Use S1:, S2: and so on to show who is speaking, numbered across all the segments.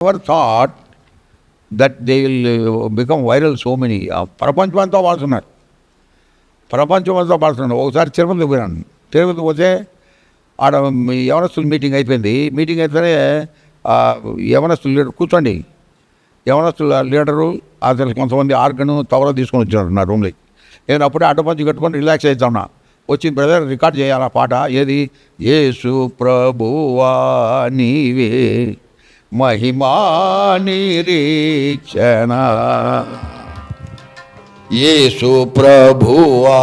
S1: Never thought that they will become viral so many. ప్రపంచమంతా వాడుతున్నారు. ఒకసారి తిరుపతి పోయినాను. తిరుపతి పోతే ఆడ యవనస్తుల మీటింగ్ అయిపోయింది. మీటింగ్ అయితేనే యవనస్తుల లీడర్ కూర్చోండి. యవనస్తుల లీడరు అసలు కొంతమంది ఆర్గను తవర తీసుకొని వచ్చినారు నా రూమ్లోకి. నేను అప్పుడే అడ్డపంచి కట్టుకొని రిలాక్స్ అవుతున్నా. వచ్చి బ్రదర్ రికార్డ్ చేయాలి ఆ పాట. ఏది? యేసు ప్రభువా నీవే మహిమా నిరీక్షణ, యేసు ప్రభువా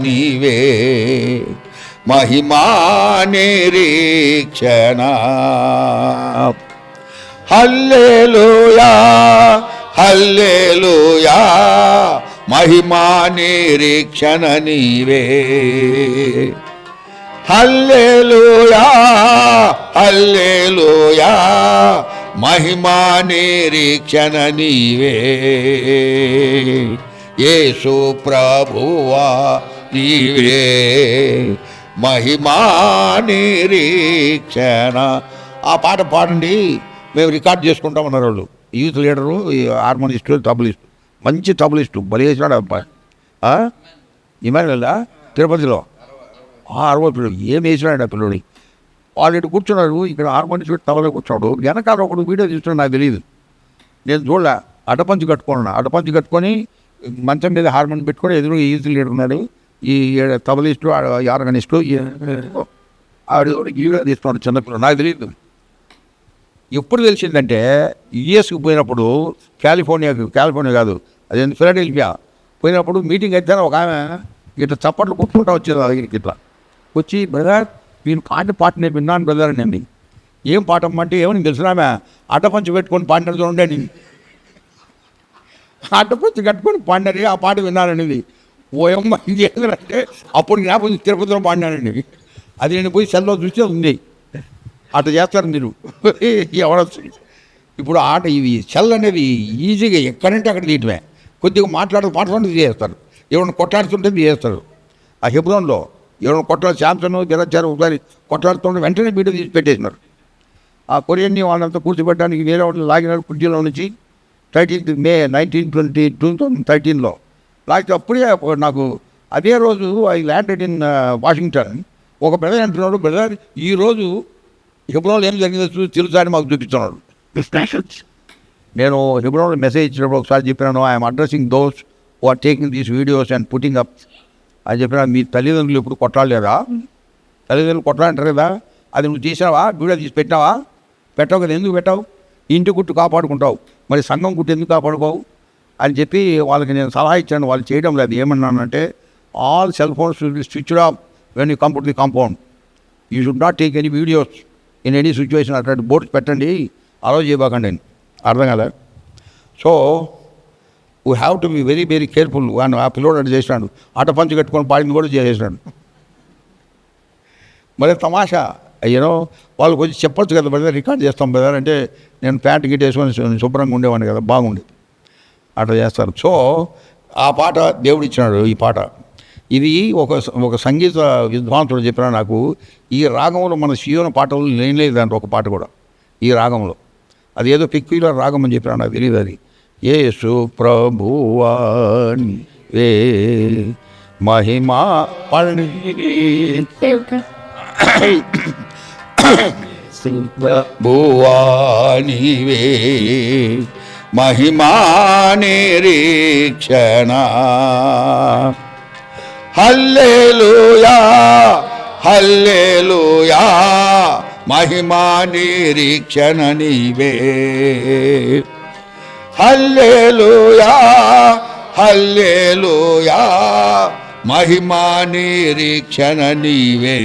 S1: నీవే మహిమా నిరీక్షణ. హల్లెలూయా హల్లెలూయా మహిమా నిరీక్షణ నీవే. హల్లెలూయా హల్లెలూయా మహిమా నిరీక్షణ నీవే. యేసు ప్రభువా నీవే మహిమా నిరీక్షణ. ఆ పాట పాడండి, మేము రికార్డ్ చేసుకుంటామన్నారు వాళ్ళు. యూత్ లీడరు, హార్మోనిస్టు, తబలిస్టు, మంచి తబలిస్టు బలి వేసినాడు అబ్బాయి. ఇమానుయేలా తిరుపతిలో 60 పిల్లలు ఏం వేసినాడు ఆ పిల్లడి. వాళ్ళు ఇటు కూర్చున్నారు, ఇక్కడ హార్మోనిస్ట్ తబలో కూర్చున్నాడు. వెనకాల ఒకడు వీడియో తీస్తున్నాడు, నాకు తెలియదు, నేను చూడలే. అడ్డపంచి కట్టుకున్నాను. అడ్డపంచి కట్టుకొని మంచం మీద హార్మోని పెట్టుకొని ఎదురు యూత్ లీడర్ ఉన్నాడు, ఈ తబలిస్టు, ఆర్గనిస్టు, ఆవిడ వీడియో తీస్తున్నాడు చిన్నపిల్లలు. నాకు తెలియదు. ఎప్పుడు తెలిసిందంటే యుఎస్కి పోయినప్పుడు, కాలిఫోర్నియా కాదు, అదే ఫిలడెల్ఫియా పోయినప్పుడు మీటింగ్ అయితే ఒక ఆమె ఇట్లా చప్పట్లు కొట్టుకుంటా వచ్చేది నా దగ్గరికి. ఇట్లా వచ్చి, బ్రదర్ నేను పాట నేను విన్నాను బ్రదర్ అని అండి. ఏం పాట అంటే ఏమని తెలిసిన ఆమె అడ్డపంచి పెట్టుకొని పాడినది చూడండి. అడ్డపంచి కట్టుకొని పాడినది, ఆ పాట విన్నాననేది. ఓయమ్మ ఇది ఏంటంటే అప్పుడు జ్ఞాపకం తిరుపతిలో పాడినానండి. అది నేను పోయి సెల్లో చూస్తే ఉంది. అట్లా చేస్తారు మీరు ఎవరొచ్చు. ఇప్పుడు ఆట ఇవి సెల్ అనేది ఈజీగా ఎక్కడంటే అక్కడ తీయటమే. కొద్దిగా మాట్లాడుతుంటే చేస్తారు, ఎవరైనా కొట్లాడుతుంటే చేస్తారు. ఆ హెబ్రోన్లో ఎవరైనా శాంసన్ జరచారు, ఒకసారి కొట్లాడుతుంటే వెంటనే వీడియో తీసి పెట్టేసినారు. ఆ కొరియన్ని వాళ్ళంతా కూర్చోబెట్టడానికి వేరే వాళ్ళు లాగినారు కుర్చీలో నుంచి. 13 మే 2013లో లాస్ట్. అప్పుడే నాకు అదే రోజు ఐ ల్యాండెడ్ ఇన్ వాషింగ్టన్. ఒక బ్రదర్ అంటున్నాడు, బ్రదర్ ఈరోజు హెబ్రోన్లో ఏం జరిగిందో తెలుసా అని మాకు చూపిస్తున్నాడు. నేను హెబ్రోన్లో మెసేజ్ ఇచ్చినప్పుడు ఒకసారి చెప్పినాను, I'm addressing those who are taking these videos and putting up అని చెప్పినా. మీ తల్లిదండ్రులు ఎప్పుడు కొట్లాడలేదా? తల్లిదండ్రులు కొట్లాడంటారు కదా, అది నువ్వు తీసావా? వీడియో తీసి పెట్టావా? పెట్టావు కదా, ఎందుకు పెట్టావు? ఇంటి గుట్టు కాపాడుకుంటావు, మరి సంఘం గుట్టు ఎందుకు కాపాడుకోవు అని చెప్పి వాళ్ళకి నేను సలహా ఇచ్చాను. వాళ్ళు చేయడం లేదు. ఏమన్నానంటే, all cell phones switched off when you come to the compound. You should not take any videos in any situation. అట్లాంటి బోర్డ్స్ పెట్టండి, అలో చేయబాకండి అని. అర్థం కదా? So we have to be very very careful. అని ఆ పిల్లోడు అటు చేసినాడు, అటపంచి కట్టుకొని పాడింది కూడా చేసేసినాడు. మరి తమాషా అయ్యానో. వాళ్ళు కొంచెం చెప్పొచ్చు కదా, బ్రదర్ రికార్డ్ చేస్తాం బ్రదర్ అంటే, నేను ప్యాంట్ గిట్ వేసుకొని శుభ్రంగా ఉండేవాడిని కదా, బాగుండేది. అట్లా చేస్తారు. సో ఆ పాట దేవుడు ఇచ్చినాడు. ఈ పాట ఇది ఒక సంగీత విద్వాంసుడు చెప్పినా నాకు, ఈ రాగంలో మన సియోన పాటలు లేనిలేదు దాంట్లో ఒక పాట కూడా ఈ రాగంలో. అది ఏదో పిక్యులర్ రాగం అని చెప్పినా, నాకు తెలియదు అది. యేసు ప్రభువా నీవే మహిమా ప్రభువా నీవే మహిమా నిరీక్షణ. హల్లెలూయా హల్లెలూయా మహిమా నిరీక్షణ నీవే. హల్లెలూయా హల్లెలూయా మహిమా నిరీక్షణ నీవే.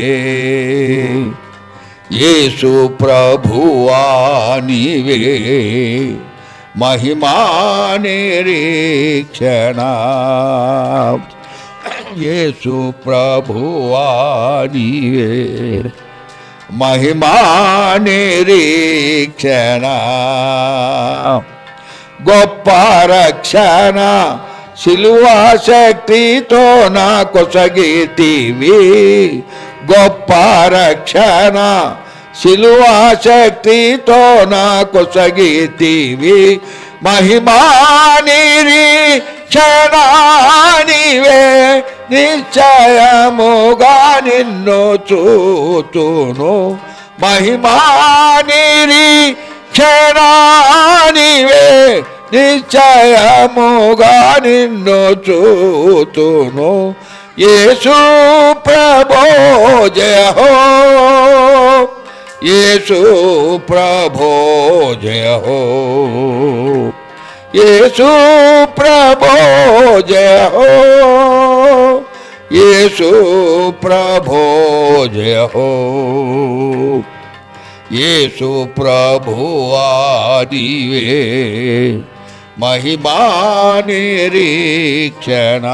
S1: యేసు ప్రభువా నీవే మహిమా నిరీక్షణ. యేసు ప్రభువా నీవే మహిమా నిరీక్షణ. గొప్ప రక్షణ సిలువా శక్తితో నా కొసగితివి. గొప్ప రక్షణ
S2: సిలువా శక్తితో నాకు సగితివి మహిమా నిరీక్షణానివే నిశ్చయముగా నిన్ను చూతును మహిమా నిరీక్షణానివే నిశ్చయముగా నిన్ను చూతును యేసు ప్రభో జయ హో యేసు ప్రభో జయ హో యేసు ప్రభో జయ హో యేసు ప్రభో జయ హో యేసు ప్రభువా నీవే మహిమా నిరీక్షణ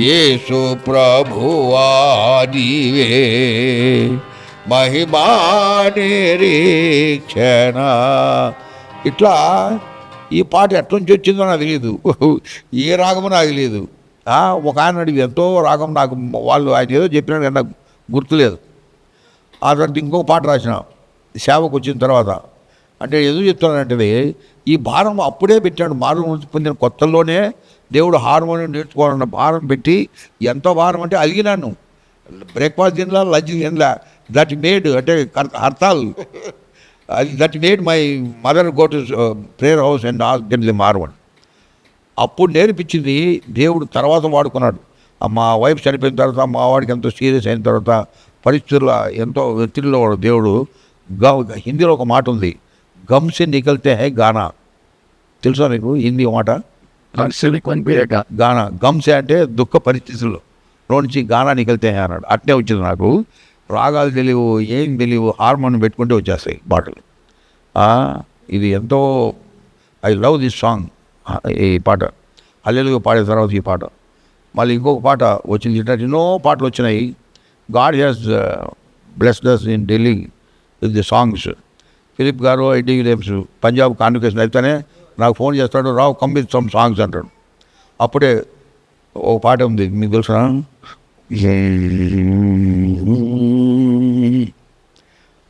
S2: యేసు ప్రభువా నీవే మహిమా నిరీక్షణ. ఇట్లా ఈ పాట ఎట్నుంచి వచ్చిందో నాకు తెలియదు, ఏ రాగమో నాకు తెలియదు. ఒక ఆయన అడిగి ఎంతో రాగం నాకు వాళ్ళు ఆయన ఏదో చెప్పినాడు నాకు గుర్తులేదు. ఆ తర్వాత ఇంకొక పాట రాసిన సేవకు వచ్చిన తర్వాత. అంటే ఎందుకు చెప్తున్నానంటే ఈ భారం అప్పుడే పెట్టాడు. మారు పొందిన కొత్తల్లోనే దేవుడు హార్మోనియం నేర్చుకోవాలన్న భారం పెట్టి, ఎంతో భారం అంటే అలిగినాను. బ్రేక్ఫాస్ట్ తినలా, లంచ్ తినలా. దట్ మేడ్ అంటే హర్తాల్ అది that made my mother go to prayer house and ask మార్వన్. అప్పుడు నేర్పించింది దేవుడు తర్వాత వాడుకున్నాడు. మా వైఫ్ చనిపోయిన తర్వాత మా వాడికి ఎంతో సీరియస్ అయిన తర్వాత పరిస్థితుల ఎంతో ఒత్తిడిలో దేవుడు హిందీలో ఒక మాట ఉంది, గమ్సే నికల్తే హై గానా. తెలుసా నీకు హిందీ మాట? గానా. గమ్సే అంటే దుఃఖ పరిస్థితుల్లో నుంచి గానా నికల్తే హై అన్నాడు. అట్నే వచ్చింది నాకు. రాగాలు తెలియవు, ఏం తెలియవు, హార్మోన్ పెట్టుకుంటే వచ్చేస్తాయి పాటలు. ఇది ఎంతో ఐ లవ్ దిస్ సాంగ్. ఈ పాట హల్లెలూయా పాడిన తర్వాత ఈ పాట మళ్ళీ ఇంకొక పాట వచ్చింది. ఇట్లా ఎన్నో పాటలు వచ్చినాయి. God has blessed us in Delhi with the songs. Philip garu IT రేమ్స్ పంజాబ్ కాన్వకేషన్ అయితేనే నాకు ఫోన్ చేస్తాడు, Rao come with some songs అంటాడు. అప్పుడే ఒక పాట ఉంది, మీకు తెలుసా?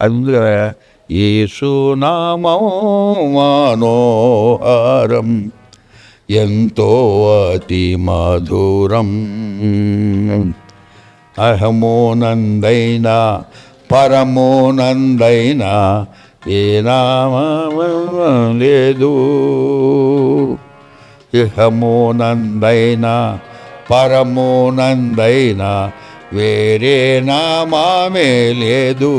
S2: అది ఉంది కదా, యేసు నామం మనోహరం ఎంతో అతి మధురం అహమోనందైనా పరమోనందైనా ఏ నామం లేదు. ఇహమోనందైనా పరమోనందైనా వేరే నామమే లేదు.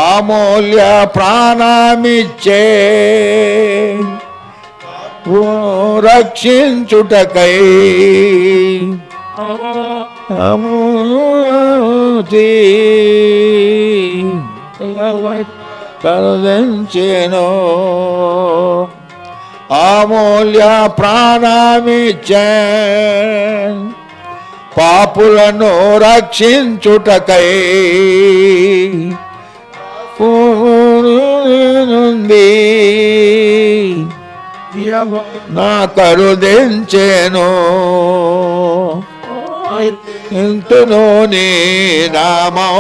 S2: అమూల్య ప్రాణమిచ్చే రక్షించుటకై కరుదించెను. అమూల్య ప్రాణమిచ్చే పాపులను రక్షించుటకై నా కరుదించెను. ఇంతును నీ నామం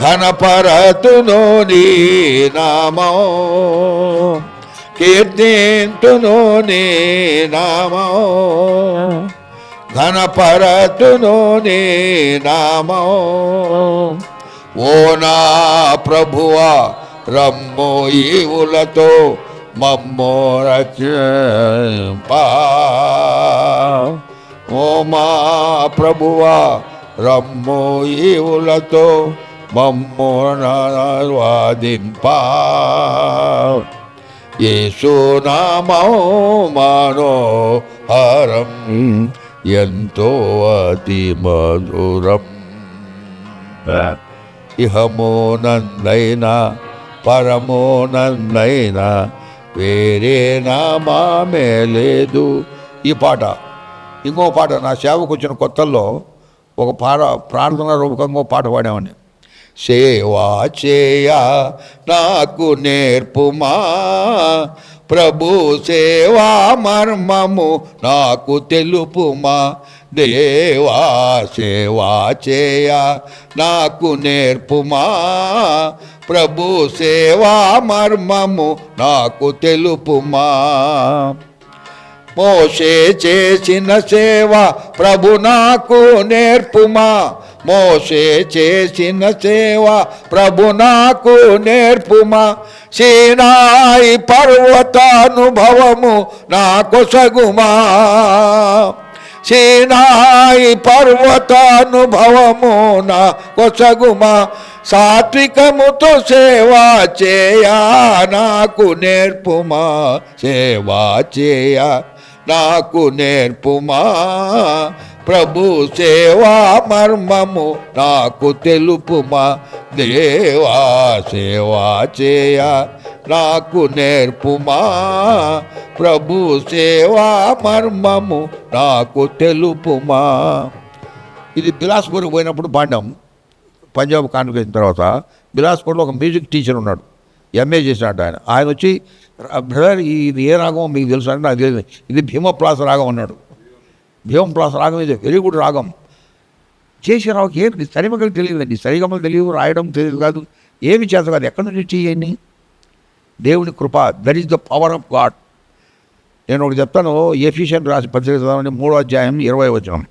S2: ఘనపరతును నీ నామం కీర్తింతును నీ నామం ఘనపరతును నీ నామం. ఓ నా ప్రభువా రమ్ము ఈవులతో మమ్మో రక్షింపా. ఓ మా ప్రభువా రమ్ము ఈవులతో మమ్మో వాదింపా. యేసు నామం మనోహరం ఎంతో అతి మధురం ఇహమోనందైనా పరమోనందైనా వేరే నామమే లేదు. ఈ పాట ఇంకో పాట నా సేవకు వచ్చిన కొత్తల్లో ఒక ప్రార్థన రూపకంగా పాట పాడామని. సేవా చేయ నాకు నేర్పుమా ప్రభు సేవా మర్మము నాకు తెలుపుమా దేవా సేవా చేయ నాకు నేర్పుమా, ప్రభు సేవా మర్మము నాకు తెలుపుమా. మోషే చేసిన సేవ ప్రభు నాకు నేర్పుమా, మోషే చేసిన సేవ ప్రభు నాకు నేర్పుమా. సీనాయి పర్వతానుభవము నా కొసగుమా, సీనాయి పర్వతానుభవము నా కొసగుమా. సాత్వికముతో సేవా చేయా నాకు నేర్పుమా, సేవా చేయా నాకు నేర్పుమా, ప్రభు సేవా మర్మము నాకు తెలుపుమా. దేవా సేవా చేయ నాకు నేర్పుమా, ప్రభు సేవా మర్మము నాకు తెలుపుమా. ఇది బిలాస్పూర్కి పోయినప్పుడు పాడాం. పంజాబ్ కాన్వకేషన్ తర్వాత బిలాస్పూర్లో ఒక మ్యూజిక్ టీచర్ ఉన్నాడు, ఎంఏ చేసినట్టు ఆయన. ఆయన వచ్చి, బ్రదర్ ఇది ఏ రాగం మీకు తెలుసు అంటే నాకు తెలియదు. ఇది భీమప్లాస రాగం అన్నాడు. భీమప్లాస రాగం ఇది వెరీ గుడ్ రాగం. చేసే రావుకి ఏమి సరిమగలు తెలియదండి, సరిగమలు తెలియదు, రాయడం తెలియదు కాదు, ఏమి చేత కాదు. ఎక్కడి నుంచి చేయని దేవుని కృప, that is the power of God. నేను ఒకటి చెప్తాను, ఎఫిషియెంట్ రాసి పత్రిక చదవని 3వ అధ్యాయం 20వ వచనం.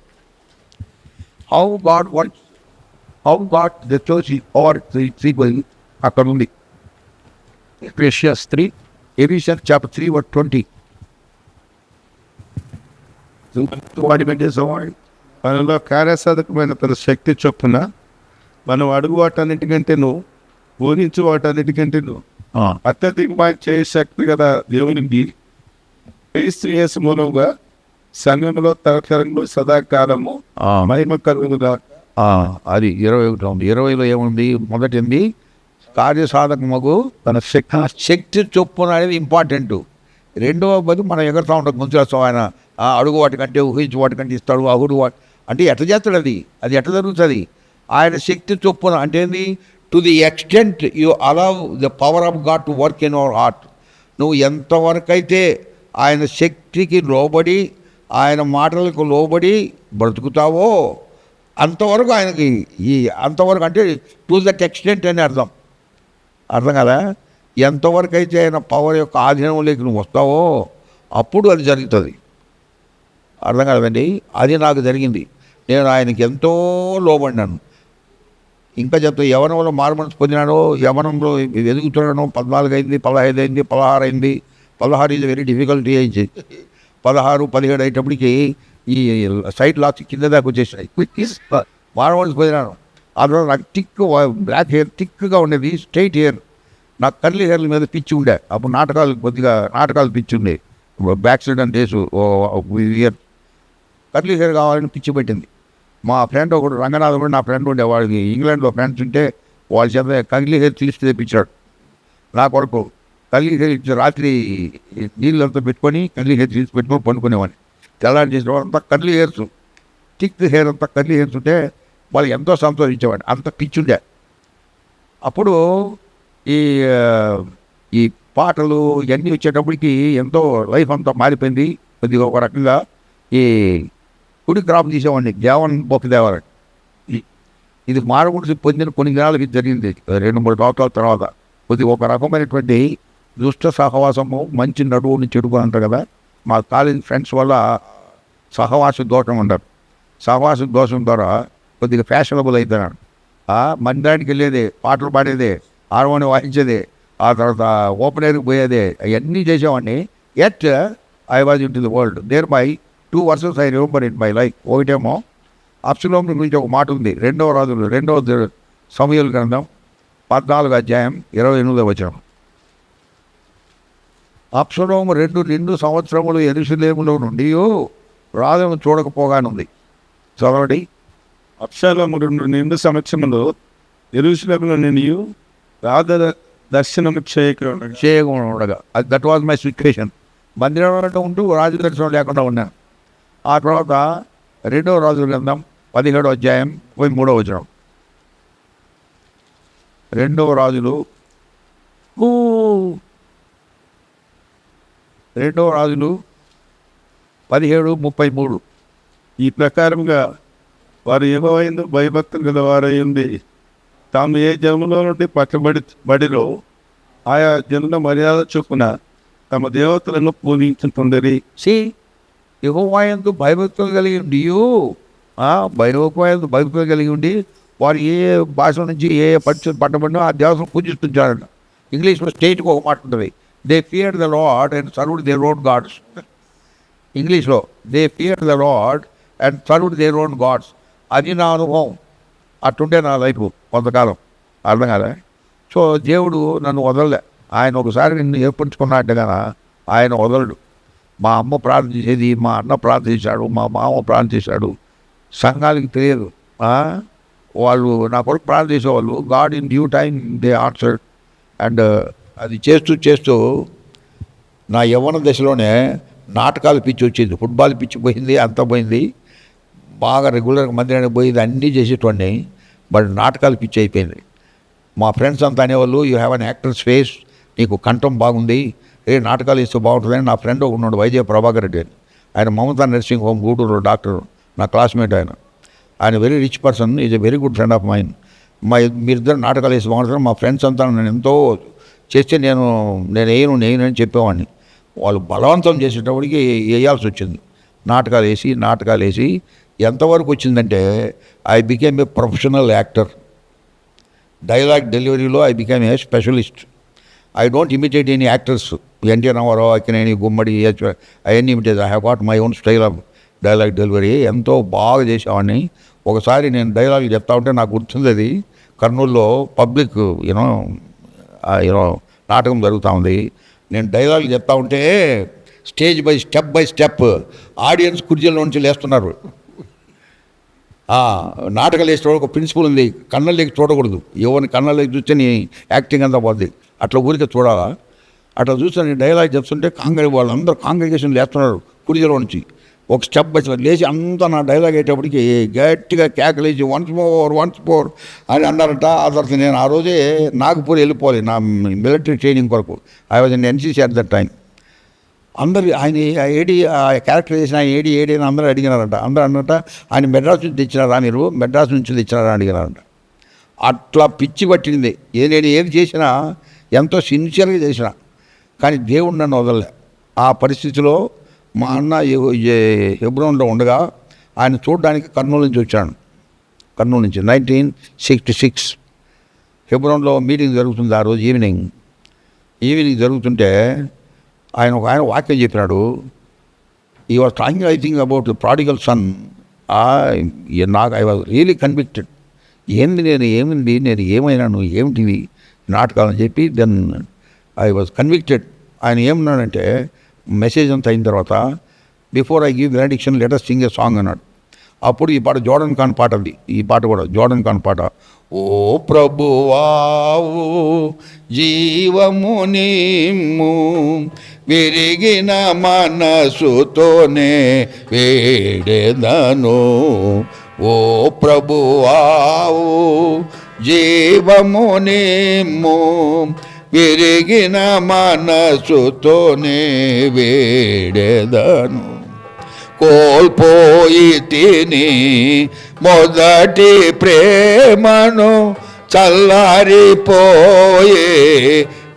S2: How God the church are అక్కడ ఉంది. Ephesians 3, Ephesians chapter 3 verse 20. వాటి పెట్టేసేవాడు మనలో కార్యసాధకమైన తన శక్తి చొప్పున మనం అడుగు వాటన్నిటికంటేను ఊహించు వాటన్నిటికంటేను అత్యధికమైన చేయ శక్తి కదా దేవునికి క్రీస్తు యేసు మూలంగా సంఘంలో తరతరంలో సదాకాలము మహిమ కలుగుగా. అది 21 ఉంది. 20లో ఏముంది? మొదటిది కార్యసాధకమగు తన శక్తి చొప్పున అనేది ఇంపార్టెంట్. రెండవ బదులు మనం ఎగరుతూ ఉంటాం, గుంజేస్తాం. ఆయన అడుగు వాటికంటే ఊహించి వాటికంటే ఇస్తాడు, అడుగు వాటి అంటే ఎట్లా చేస్తాడు, అది ఎట్లా జరుగుతుంది? ఆయన శక్తి చొప్పున అంటే ఏంది? To the extent you allow the power of God to work in our heart. నువ్వు ఎంతవరకు అయితే ఆయన శక్తికి లోబడి, ఆయన మాటలకు లోబడి బ్రతుకుతావో అంతవరకు ఆయనకి అంతవరకు అంటే టు దట్ ఎక్స్టెంట్ అని అర్థం కదా. ఎంతవరకు అయితే ఆయన పవర్ యొక్క ఆధీనంలోకి నువ్వు వస్తావో అప్పుడు అది జరుగుతుంది. అర్థం కదండి. అది నాకు జరిగింది. నేను ఆయనకి ఎంతో లోబడినాను. ఇంకా చెప్తా, యవనంలో మారుమనసు పొందినాను, యవనంలో ఎదుగుతున్నాను. 14 అయింది, 15 అయింది, 16 అయింది. 16 ఈజ్ వెరీ డిఫికల్టీ అయింది. 16, 17 అయ్యేటప్పటికి ఈ సైట్ లాక్స్ కింద దాకా వచ్చేసాయి. మారుమనసు పొందినాను. ఆ తర్వాత నాకు బ్లాక్ హెయిర్ థిక్గా ఉండేది, స్ట్రైట్ హెయిర్. నాకు కర్లీ హెయిర్ల మీద పిచ్చి ఉండే. అప్పుడు నాటకాలు పిచ్చి ఉండే. Accident days year curly hair కావాలని పిచ్చి పెట్టింది. మా ఫ్రెండ్ ఒకడు రంగనాథ్ కూడా నా ఫ్రెండ్ ఉండే, వాడికి ఇంగ్లాండ్లో ఫ్రెండ్స్ ఉంటే వాళ్ళ చేత కర్లీ హెయిర్ తీసి తెప్పించాడు. నా కొరకు కర్లీ హెయిర్ ఇచ్చి రాత్రి నీళ్ళంతా పెట్టుకొని కర్లీ హెయిర్ తీసి పెట్టుకొని పండుకునేవాడిని. తెల్లారి చేసిన వాళ్ళంతా కర్లీ హెయిర్స్, థిక్ హెయిర్ అంతా కర్లీ హెయిర్స్ ఉంటే వాళ్ళు ఎంతో సంతోషించేవాడు. అంత పిచ్చుండే. అప్పుడు ఈ పాటలు ఇవన్నీ వచ్చేటప్పటికి ఎంతో లైఫ్ అంతా మారిపోయింది. కొద్దిగా ఒక రకంగా ఈ కుడి క్రాప్ తీసేవాడిని, దేవన్ బొక్కదేవాలని. ఇది మారుమూసి పొందిన కొన్ని దినాలకి జరిగింది. 2-3 సంవత్సరాల తర్వాత కొద్దిగా ఒక రకమైనటువంటి దుష్ట సహవాసము, మంచి నడువుని చెడుగు అంటారు కదా. మా కాలేజ్ ఫ్రెండ్స్ వల్ల సహవాస దోషం ఉంటారు. సహవాస దోషం ద్వారా కొద్దిగా ఫ్యాషనబుల్ అవుతున్నాడు. మందిరానికి వెళ్ళేదే, పాటలు పాడేదే, హార్మోని వాయించేదే, ఆ తర్వాత ఓపెన్ ఎయిర్కి పోయేదే, అవన్నీ చేసేవాడిని. At I was in to the world. There by 2 verses I remember in my life. ఒకటేమో అబ్షలోము గురించి ఒక మాట ఉంది. 2వ రాజులు 2వ సమూయేలు గ్రంథం 14వ అధ్యాయం 28వ వచనం. అబ్షలోము 2 సంవత్సరములు యెరూషలేములో నుండి రాజును చూడకపోగానుంది. చదవండి.
S3: అబ్షలోము 2 సంవత్సరములు యెరూషలేములో నుండి రాజు దర్శనం
S2: చేయకుండా దట్ వాజ్ మై సిచ్యువేషన్. మందిరంలో ఉంటూ రాజు దర్శనం లేకుండా ఉన్నాను. ఆ తర్వాత 2వ రాజుల గ్రంథం 17వ అధ్యాయం 3వ వచనం. 2వ రాజులు 17:33.
S3: ఈ ప్రకారంగా వారు యెహోవాయందు భయభక్తులు గల వారయ్యుండి తాము ఏ జన్మలో నుండి బడిలో ఆయా జనుల మర్యాద చొప్పున తమ దేవతలను పూజించుతుండరి.
S2: యెహోవాయందు భయభక్తులు కలిగి ఉండి భయభక్తులు కలిగి ఉండి వారు ఏ భాష నుంచి ఏ పరిస్థితి పట్టబడినో ఆ దేవతను పూజిస్తుంటారంట. ఇంగ్లీష్లో స్టేట్కి ఒక మాట ఉంటుంది, they fear the Lord and served their own gods. ఇంగ్లీష్లో they fear the Lord and served their own gods. అది నా అనుభవం. అట్టుంటే నా లైఫ్ కొంతకాలం అర్థం కాలే. సో దేవుడు నన్ను వదలలే. ఆయన ఒకసారి నిన్ను ఏర్పరచుకున్నట్టు కదా ఆయన వదలడు. మా అమ్మ ప్రార్థించేది, మా అన్న ప్రార్థించాడు, మా మామ ప్రార్థించాడు. సంఘానికి తెలియదు, వాళ్ళు నా కొరకు ప్రార్థించేవాళ్ళు. God in due time they answered. And అది చేస్తూ నా యవ్వన దశలోనే నాటకాలు పిచ్చి వచ్చింది, ఫుట్బాల్ పిచ్చి పోయింది, అంతా పోయింది. బాగా రెగ్యులర్గా మందిరానికి పోయింది, అన్నీ చేసేటోడిని. బట్ నాటకాలు పిచ్చి అయిపోయింది. మా ఫ్రెండ్స్ అంతా అనేవాళ్ళు, you have an actors face, నీకు కంఠం బాగుంది, నాటకాలు ఇస్తే బాగుంటుందని. నా ఫ్రెండ్ ఒక ఉన్నాడు, వైజయ ప్రభాకర్ రెడ్డి అని. ఆయన Mamata nursing home Gudur doctor, నా క్లాస్మేట్. ఆయన very rich person, is a very good friend of mine. మీరిద్దరు నాటకాలు వేసి బాగుంటుంది. మా ఫ్రెండ్స్ అంతా నేను ఎంతో చేస్తే నేను వేయను అని చెప్పేవాడిని. వాళ్ళు బలవంతం చేసేటప్పటికి వేయాల్సి వచ్చింది. నాటకాలు వేసి ఎంతవరకు వచ్చిందంటే I became a professional actor. Dialogue డెలివరీలో I became a specialist. I don't imitate any actors. NT Rama Rao, Akkineni, Gummadi, అవన్నీ imitate. I have got my own style of dialogue delivery. ఎంతో బాగా చేసేవాడిని. ఒకసారి నేను డైలాగ్ చెప్తా ఉంటే నాకు గుర్తుంది, అది కర్నూలులో పబ్లిక్ యూనో నాటకం జరుగుతూ ఉంది. నేను డైలాగ్ చెప్తా ఉంటే స్టేజ్ బై స్టెప్ ఆడియన్స్ కుర్చీలో నుంచి లేస్తున్నారు. నాటకాలు వేసేవాడు ఒక ప్రిన్సిపల్ ఉంది, కళ్ళలోకి చూడకూడదు. ఎవరిని కళ్ళలోకి చూస్తే నీ యాక్టింగ్ అంతా పోద్ది. అట్లా ఊరికే చూడాలా. అట్లా చూస్తే నేను డైలాగ్ చెప్తుంటే వాళ్ళందరూ కాంగ్రిగేషన్ లేస్తున్నారు కుర్చీలో నుంచి. ఒక స్టెప్ బై స్టెప్ లేచి అంతా నా డైలాగ్ అయ్యేటప్పటికి గట్టిగా కేకలేసి వన్స్ మోర్ అని అన్నారంట. ఆ తర్వాత నేను ఆ రోజే నాగపూర్ వెళ్ళిపోవాలి నా మిలిటరీ ట్రైనింగ్ కొరకు. I was in NCC at that time. అందరు ఆయన క్యారెక్టర్ చేసిన ఏడి అని అందరూ అడిగినారంట. అందరూ అన్నట, ఆయన మెడ్రాస్ నుంచి తెచ్చినారా, మీరు మెడ్రాస్ నుంచి తెచ్చినారా అడిగినారంట. అట్లా పిచ్చి పట్టింది. నేను ఏది చేసినా ఎంతో సిన్సియర్గా చేసిన, కానీ దేవుడు నన్ను వదలలే. ఆ పరిస్థితిలో మా అన్న హెబ్రోన్లో ఉండగా ఆయన చూడడానికి కర్నూలు నుంచి వచ్చాను. కర్నూలు నుంచి 1966 హెబ్రోన్లో మీటింగ్ జరుగుతుంది. ఆ రోజు ఈవినింగ్ జరుగుతుంటే ఆయన వాక్యం చెప్పినాడు. ఈ was talking I think about the prodigal sun. నాకు ఐ వాజ్ రియలీ కన్విక్టెడ్. నేను ఏమైనాను, ఏమిటివి నాటకాలని చెప్పి దెన్ ఐ వాజ్ కన్విక్టెడ్. ఆయన ఏమన్నాడంటే, మెసేజ్ అంతా అయిన తర్వాత, before I give benediction let us Singh a song అన్నాడు. అప్పుడు ఈ పాట జోర్డన్ ఖాన్ పాట, అది ఈ పాట కూడా జోర్డన్ ఖాన్ పాట. ఓ ప్రభువావు జీవము నిమ్ము, విరిగిన మనసుతోనే వేడెదను. ఓ ప్రభువావు జీవము నిమ్ము, విరిగిన మనసుతోనే వేడెదను. కోల్పోయి తిని మొదటి ప్రేమను, చల్లారిపోయే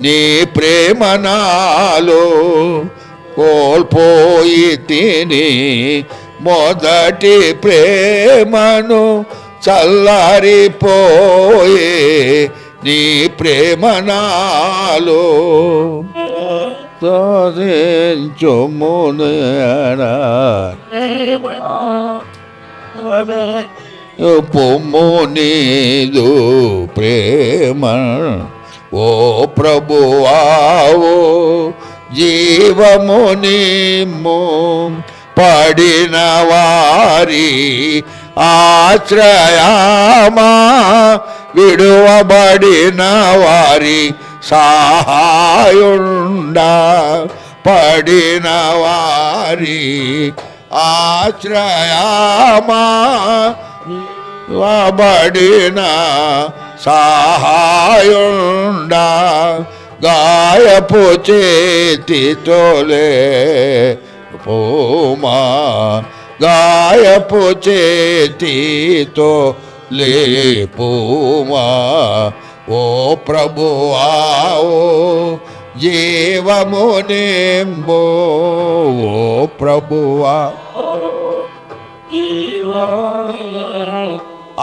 S2: నీ ప్రేమ నాలో. కోల్పోయి తిని మొదటి ప్రేమను, చల్లారిపోయే నీ ప్రేమ నాలో. పొమ్ము నీదు ప్రేమ ఓ ప్రభువావో జీవము నిమ్ము. పడిన వారి ఆశ్రయమా, విడువబడిన వారి సహాయుండా. పడిన వారి ఆశ్రయమా, వబడిన సహాయుండా. గాయపు చేతితోలే పోమా, గాయపు చేతితో లేపుమా ఓ ప్రభువా ఓ జీవము నింబో ఓ ప్రభువా.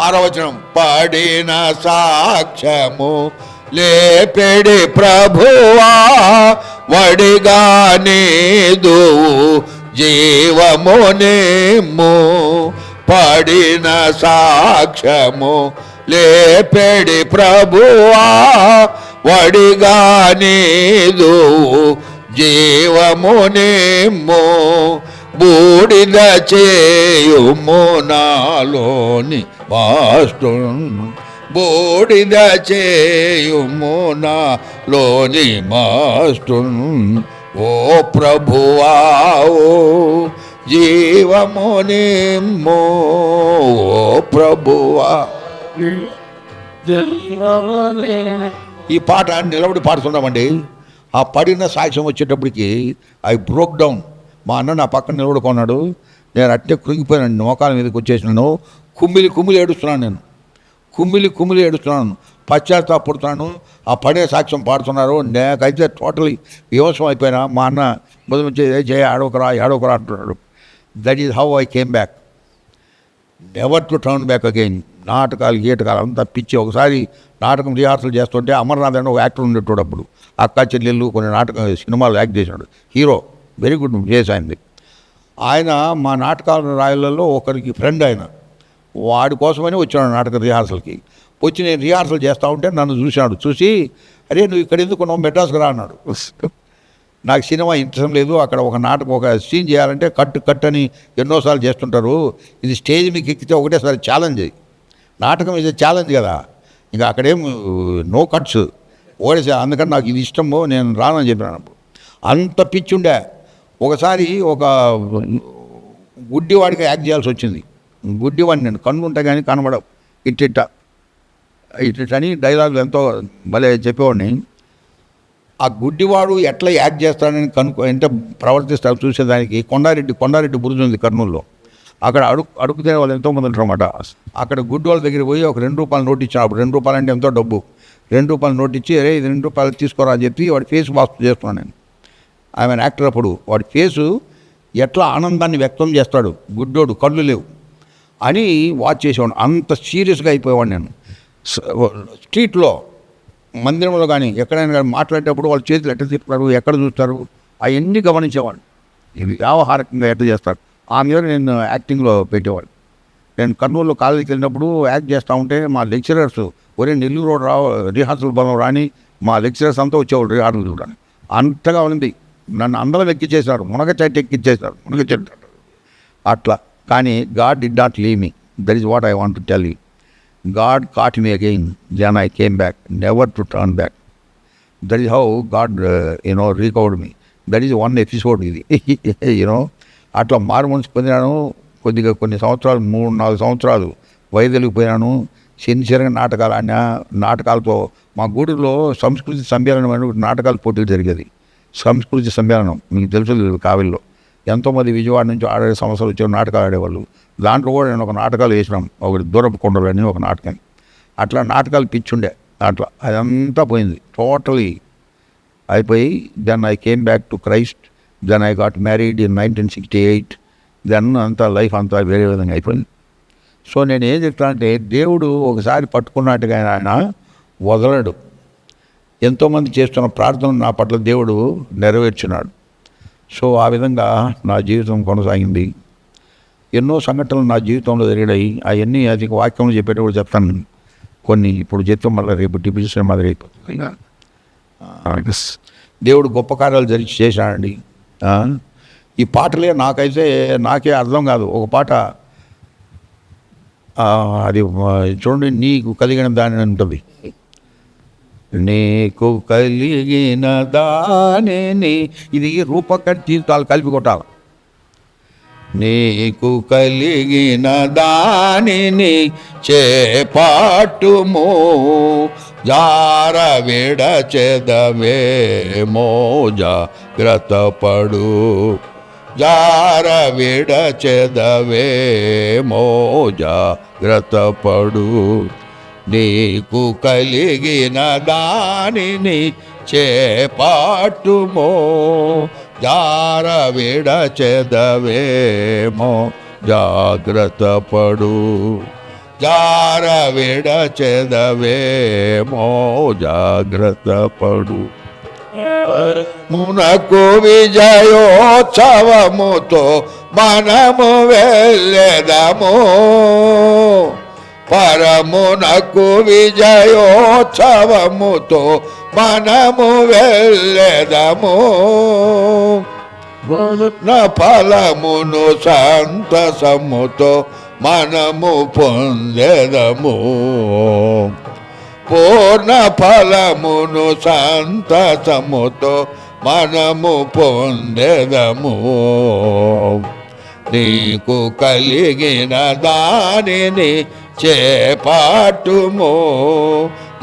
S2: 6వ వచనం పడిన సాక్ష్యము లేపెడి ప్రభువా వడిగా నీదు జీవము నిమ్ము పడిన సాక్ష్యము లేపెడి ప్రభువా వడిగా నీదు జీవము నిమ్ము బూడిద చేయుము నాలోని వాస్తును బూడిద చేయుము నాలోని మాస్తును ఓ ప్రభువా ఓ జీవము నిమ్ము ఓ ప్రభువా. ఈ పాట నిలబడి పాడుతున్నామండి. ఆ పడిన సాక్ష్యం వచ్చేటప్పటికి ఐ బ్రోక్ డౌన్. మా అన్న నా పక్కన నిలబడుకున్నాడు. నేను అట్టే కృంగిపోయాను, మోకాల మీదకి వచ్చేసినాను. కుమ్మిలి ఏడుస్తున్నాను. నేను కుమ్మిలి ఏడుస్తున్నాను, పశ్చాత్తాపడుతున్నాను. ఆ పడే సాక్ష్యం పాడుతున్నారు. నాకైతే టోటలీ వివసం అయిపోయినా. మా అన్న మొదలు నుంచి జయ ఆడవకరా అంటున్నాడు. That is how I came back, never to turn back again. నాటకాలు గీటకాలు అంతా పిచ్చి. ఒకసారి నాటకం రిహార్సల్ చేస్తుంటే అమర్నాథ్ అని ఒక యాక్టర్ ఉండేటోడు. అప్పుడు అక్కా చెల్లెళ్ళు కొన్ని సినిమాలు యాక్ట్ చేసినాడు. హీరో, వెరీ గుడ్ చేసి ఆయనది. ఆయన మా నాటకాల రాయలలో ఒకరికి ఫ్రెండ్. ఆయన వాడి కోసమని వచ్చాడు నాటక రిహార్సల్కి. వచ్చి నేను రిహార్సల్ చేస్తూ ఉంటే నన్ను చూశాడు. చూసి అరే నువ్వు ఇక్కడ ఎందుకు నువ్వు మెడ్రాస్కి రా అన్నాడు. నాకు సినిమా ఇంట్రెస్ట్ లేదు. అక్కడ ఒక నాటకం ఒక సీన్ చేయాలంటే కట్ అని ఎన్నోసార్లు చేస్తుంటారు. ఇది స్టేజ్ మీకు ఎక్కితే ఒకటేసారి ఛాలెంజ్. నాటకం ఇది ఛాలెంజ్ కదా, ఇంకా అక్కడేం నో కట్స్ ఓడేసా. అందుకని నాకు ఇది ఇష్టము, నేను రానని చెప్పినాను. అప్పుడు అంత పిచ్చి ఉండే. ఒకసారి ఒక గుడ్డివాడికి యాక్ట్ చేయాల్సి వచ్చింది. గుడ్డివాడిని నేను, కన్ను ఉంటా కానీ కనబడవు. ఇట్టిట్ట అని డైలాగులు ఎంతో భలే చెప్పేవాడిని. ఆ గుడ్డివాడు ఎట్లా యాక్ట్ చేస్తాడని ఎంత ప్రవర్తిస్తాడు చూసేదానికి కొండారెడ్డి బురుజు ఉంది కర్నూలులో. అక్కడ అడుగు తినే వాళ్ళు ఎంతోమంది ఉంటారన్నమాట. అక్కడ గుడ్డి వాళ్ళ దగ్గర పోయి ఒక ₹2 నోట్ ఇచ్చాను. అప్పుడు ₹2 అంటే ఎంతో డబ్బు. ₹2 నోట్ ఇచ్చి అరే ఇది ₹2 తీసుకోరా అని చెప్పి వాడి ఫేస్ వాష్ చేస్తున్నాను నేను. ఆమె యాక్టర్. అప్పుడు వాడి ఫేసు ఎట్లా ఆనందాన్ని వ్యక్తం చేస్తాడు, గుడ్డోడు కళ్ళు లేవు అని వాచ్ చేసేవాడు. అంత సీరియస్గా అయిపోయేవాడు నేను. స్ట్రీట్లో, మందిరంలో కానీ ఎక్కడైనా కానీ మాట్లాడేటప్పుడు వాళ్ళ చేతులు ఎట్లా తిప్పుతారు, ఎక్కడ చూస్తారు, అవన్నీ గమనించేవాడు. ఇది వ్యావహారికంగా ఎట్లా చేస్తారు. ఆ మీద నేను యాక్టింగ్లో పెట్టేవాడు. నేను కర్నూలులో కాలేజీకి వెళ్ళినప్పుడు యాక్ట్ చేస్తూ ఉంటే మా లెక్చరర్స్ ఒరే నెల్లూరు రోడ్ రిహార్సల్ బలం రాని మా లెక్చరర్స్ అంతా వచ్చేవాళ్ళు రిహార్సల్ చూడాలి. అంతగా ఉంది. నన్ను అందరం ఎక్కిచ్చేశారు, మునగచెట్టు ఎక్కిచ్చేశారు, మునగచెట్టు అట్లా. కానీ God did not leave me. That is what I want to tell you. God caught me again, then I came back, never to turn back. That is how God, recovered me. That is one episode ఇది. అట్లా మారుమనసు పొందినాను. కొన్ని సంవత్సరాలు 3-4 సంవత్సరాలు వైద్యులకు పోయినాను. సిన్సియర్గా నాటకాలు ఆడినా. నాటకాలతో మా గూడూరులో సంస్కృతి సమ్మేళనం అని నాటకాల పోటీలు జరిగేది. సంస్కృతి సమ్మేళనం మీకు తెలుసు కావిల్లో. ఎంతోమంది విజయవాడ నుంచి 6 సంవత్సరాలు వచ్చే నాటకాలు ఆడేవాళ్ళు. దాంట్లో కూడా నేను ఒక నాటకాలు వేసినాం. ఒకటి దూరపు కొండలు అని ఒక నాటకం. అట్లా నాటకాలు పిచ్చుండే. అట్లా అదంతా పోయింది, టోటలీ అయిపోయి. Then I came back to Christ. Then I got married in 1968. Then అంతా లైఫ్ అంతా వేరే విధంగా అయిపోయింది. సో నేను ఏం చెప్తానంటే దేవుడు ఒకసారి పట్టుకున్నట్టుగా ఆయన వదలడు. ఎంతోమంది చేస్తున్న ప్రార్థన నా పట్ల దేవుడు నెరవేర్చున్నాడు. సో ఆ విధంగా నా జీవితం కొనసాగింది. ఎన్నో సంఘటనలు నా జీవితంలో జరిగాయి. అవన్నీ అది వాక్యంలో చెప్పేటప్పుడు చెప్తాను. కొన్ని ఇప్పుడు చెప్తాం, మళ్ళీ రేపు డిప్యూషన్ మాదిరి అయిపోతుంది. దేవుడు గొప్ప కార్యాలు చేశాడండి. ఈ పాటలే నాకే అర్థం కాదు. ఒక పాట అది చూడండి, నీకు కలిగిన దాని ఉంటుంది. నీకు కలిగిన దానిని, ఇది రూపకటి జీవితాలు కలిపి కొట్టాలి. నీకు కలిగిన దానిని చేపట్టుము, జార విడచెదవేమో జాగ్రత్తపడు. జార విడచెదవేమో జాగ్రత్తపడు. నీకు కలిగిన దానిని చేపట్టుమో, జార విడచెదవేమో జాగ్రత్తపడు. జార విడచెదవేమో జాగ్రత్తపడు. మునకు విజయోత్సవముతో మనము వెళ్ళెదము, పరమునకు విజయోత్సవముతో మనము వెళ్ళెదము. ఫలమును సంతసముతో మనము పొందెదము, పూర్ణ ఫలమును సంతసముతో మనము పొందెదము. నీకు కలిగిన దానిని చేపట్టుము,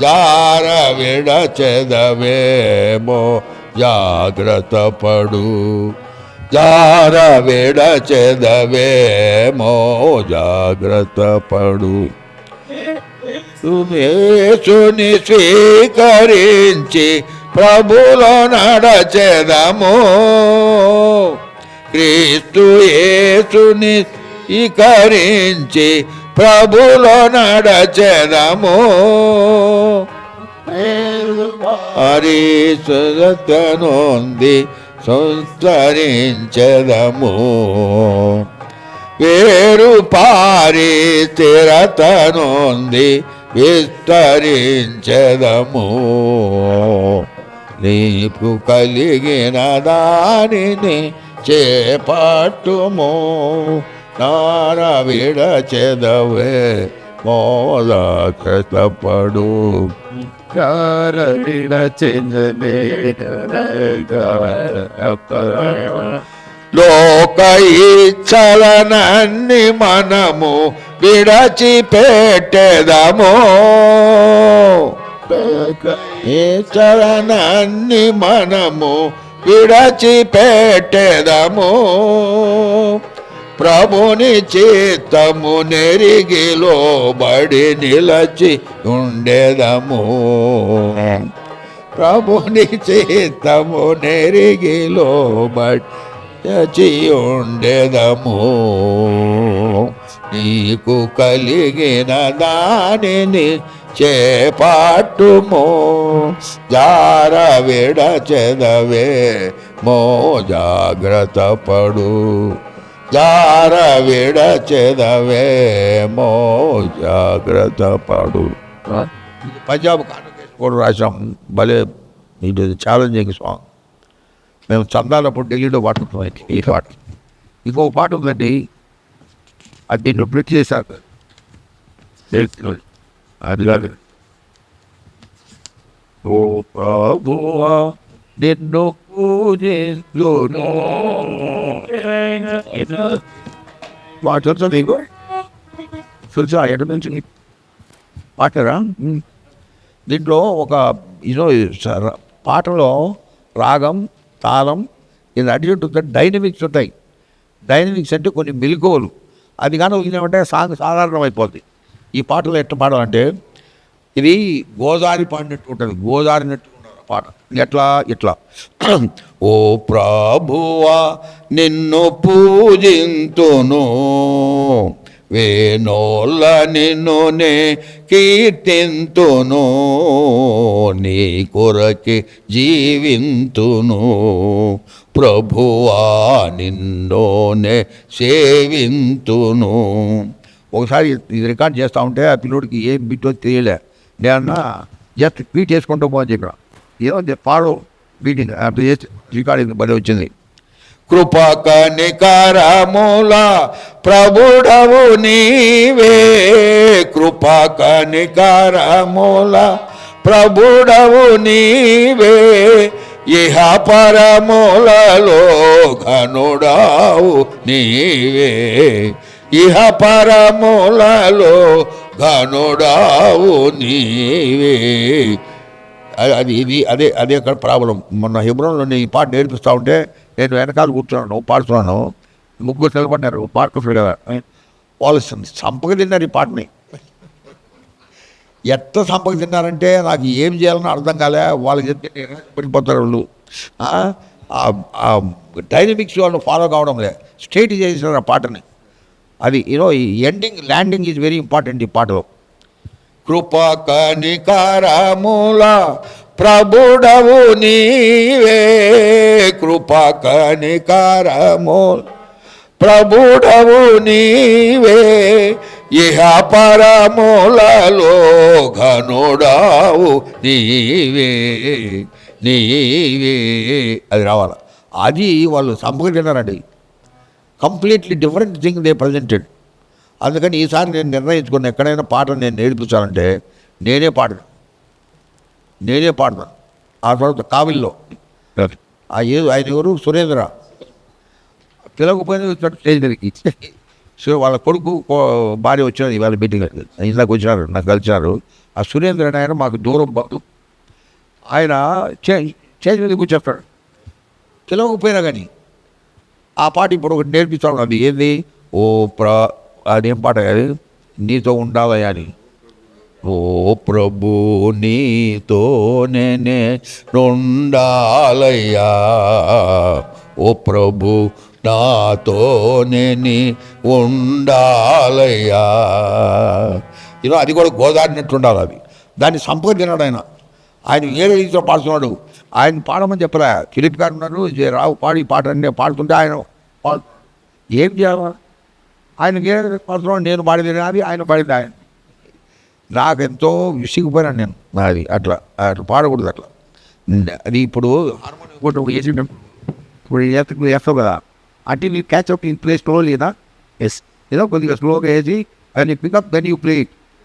S2: జార విడచెదవేమో జాగ్రత్తపడు. జార విడచెదవేమో జాగ్రత్తపడు. యేసుని స్వీకరించి ప్రభులో నడచెదము, క్రీస్తు యేసుని స్వీకరించి ప్రభులో నడచెదము. హరిసురతనొంది సంస్కరించెదము, వేరు పారి స్థిరతనొంది విస్తరించెదము. నీకు కలిగిన దానిని చేపట్టుము, నార విడచెదవే మోదపడు. లోక ఇచ్చలనన్ని మనము విడచిపెట్టెదము, ఇచ్చలనన్ని మనము విడచిపెట్టెదము. ప్రభుని చిత్తము నెరిగిలో బడి నిలచి ఉండెదము, ప్రభుని చిత్తము నెరిగిలో బడి ఉండెదము. నీకు కలిగిన దానిని చేపట్టుము, జార విడచెదవే మో జాగ్రత్తపడు. జార విడచెదవేమో జాగ్రత్తపడు. పంజాబ్ కాన్వకేషన్ కూడా రాసాం, భలే ఇది ఛాలెంజింగ్ సాంగ్. మేము చందాలప్పుడు ఢిల్లీలో పాడుతున్నాం ఈ పాట. ఇంకొక పాట ఉందండి, అది దీంట్లో ప్రింట్ చేశారు. అది కాదు, ఓ ప్రభువా నిన్ను పూజించును. పాట తెలుసా నీకు? తెలుసా ఎక్కడి నుంచి పాటరా? దీంట్లో ఒక పాటలో రాగం, తాళం, ఇది అడిజెంట్ ఉంటుంది, డైనమిక్స్ ఉంటాయి. డైనమిక్స్ అంటే కొన్ని మెలకువలు. అది కానీ ఏమంటే సాంగ్ సాధారణం అయిపోద్ది. ఈ పాటలో ఎట్లా పాడాలంటే ఇది గోదావరి పాడినట్టు ఉంటుంది, గోదావరినట్టు ఉంటుంది పాట. ఇట్లా ఓ ప్రభువా నిన్ను పూజింతును, వేణోళ్ళ నిన్ను నే కీర్తింతును, నీ కొరకి జీవింతును, ప్రభువా నిన్నోనే సేవింతును. ఒకసారి ఇది రికార్డ్ చేస్తూ ఉంటే ఆ పిల్లోడికి ఏం బిట్టో తెలియలే. నేనన్నా జస్ట్ బీట్ చేసుకుంటూ పోని చెప్పిన, ఏదో పాడు బీటింగ్ అప్పుడు చేసి రికార్డింగ్ బలి వచ్చింది. కృప కనికరముల ప్రభుడవు నీవే, కృప కనికరముల ప్రభుడవు నీవే, ఇహ పరములలో ఘనుడావు నీవే, ఇహ పరములలో ఘనుడావు నీవే. అది ఇది అదే అక్కడ ప్రాబ్లం. మొన్న హెబ్రోన్లో ఈ పాట నేర్పిస్తూ ఉంటే నేను వెనకాల కూర్చున్నాను, పాడుతున్నాను. ముగ్గురు నిలబడ్డారు, పాడుకుంటారు కదా, వాళ్ళు సంపక తిన్నారు ఈ పాటని. ఎంత సంపక తిన్నారంటే నాకు ఏం చేయాలని అర్థం కాలే. వాళ్ళకి చెప్తే పడిపోతారు వాళ్ళు. డైనమిక్స్ వాళ్ళు ఫాలో కావడం లే, స్ట్రైట్ చేసినారు ఆ పాటని. అది ఈ ending landing is very important ఈ పాటలో. కృపా కనికరముల ప్రభుడవు నీవే, కృపా కనికరము ప్రభుడవు నీవే, ఇహ పరములలో ఘనుడావు నీవే నీవే. అది రావాల. అది వాళ్ళు సంపూర్ణండి. Completely different thing they presented. అందుకని ఈసారి నేను నిర్ణయించుకున్న ఎక్కడైనా పాట నేను నేర్పించాలంటే నేనే పాడతాను. ఆ తర్వాత కావిల్లో ఆయన ఎవరు, సురేంద్ర పిలవకపోయినా వచ్చాడు స్టేజ్ దగ్గరికి. సో వాళ్ళ కొడుకు భార్య వచ్చినారు ఇవాళ మీటింగ్, ఇందాక వచ్చినారు, నాకు కలిసినారు. ఆ సురేంద్ర ఆయన మాకు దూరం బంధు. ఆయన స్టేజ్ మీద కూర్చొస్తాడు పిలవకపోయినా కానీ. ఆ పాట ఇప్పుడు ఒకటి నేర్పిస్తాడు. అది ఏంది, అదేం పాట అది, నీతో ఉండాలయ్యా అని. ఓ ప్రభు నీతో నేనే ఉండాలయ్యా, ఓ ప్రభు నాతోనే ఉండాలయ్యా. అది కూడా గోదావరినట్టు ఉండాలి. అది దాన్ని సంపద తిన్నాడు ఆయన. ఆయన వేరే రీతిలో పాడుతున్నాడు. ఆయన పాడమని చెప్పలే. ఫిలిప్ గారు ఉన్నారు, రావు పాడి పాట అంటే పాడుతుంటే ఆయన ఏం చేయాలి, ఆయనకి ఏ పాడుతున్నాడు, నేను పాడేది అది, ఆయన పాడేది ఆయన. నాకెంతో విసిగిపోయినాను నేను. అది అట్లా పాడకూడదు అట్లా. అది ఇప్పుడు హార్మోనియం కూడా ఇప్పుడు వేస్తావు కదా, అంటే నీ catch up in play slow లేదా, ఎస్ ఏదో కొద్దిగా స్లోగా వేసి అది పికప్ దెన్ యూ ప్లే.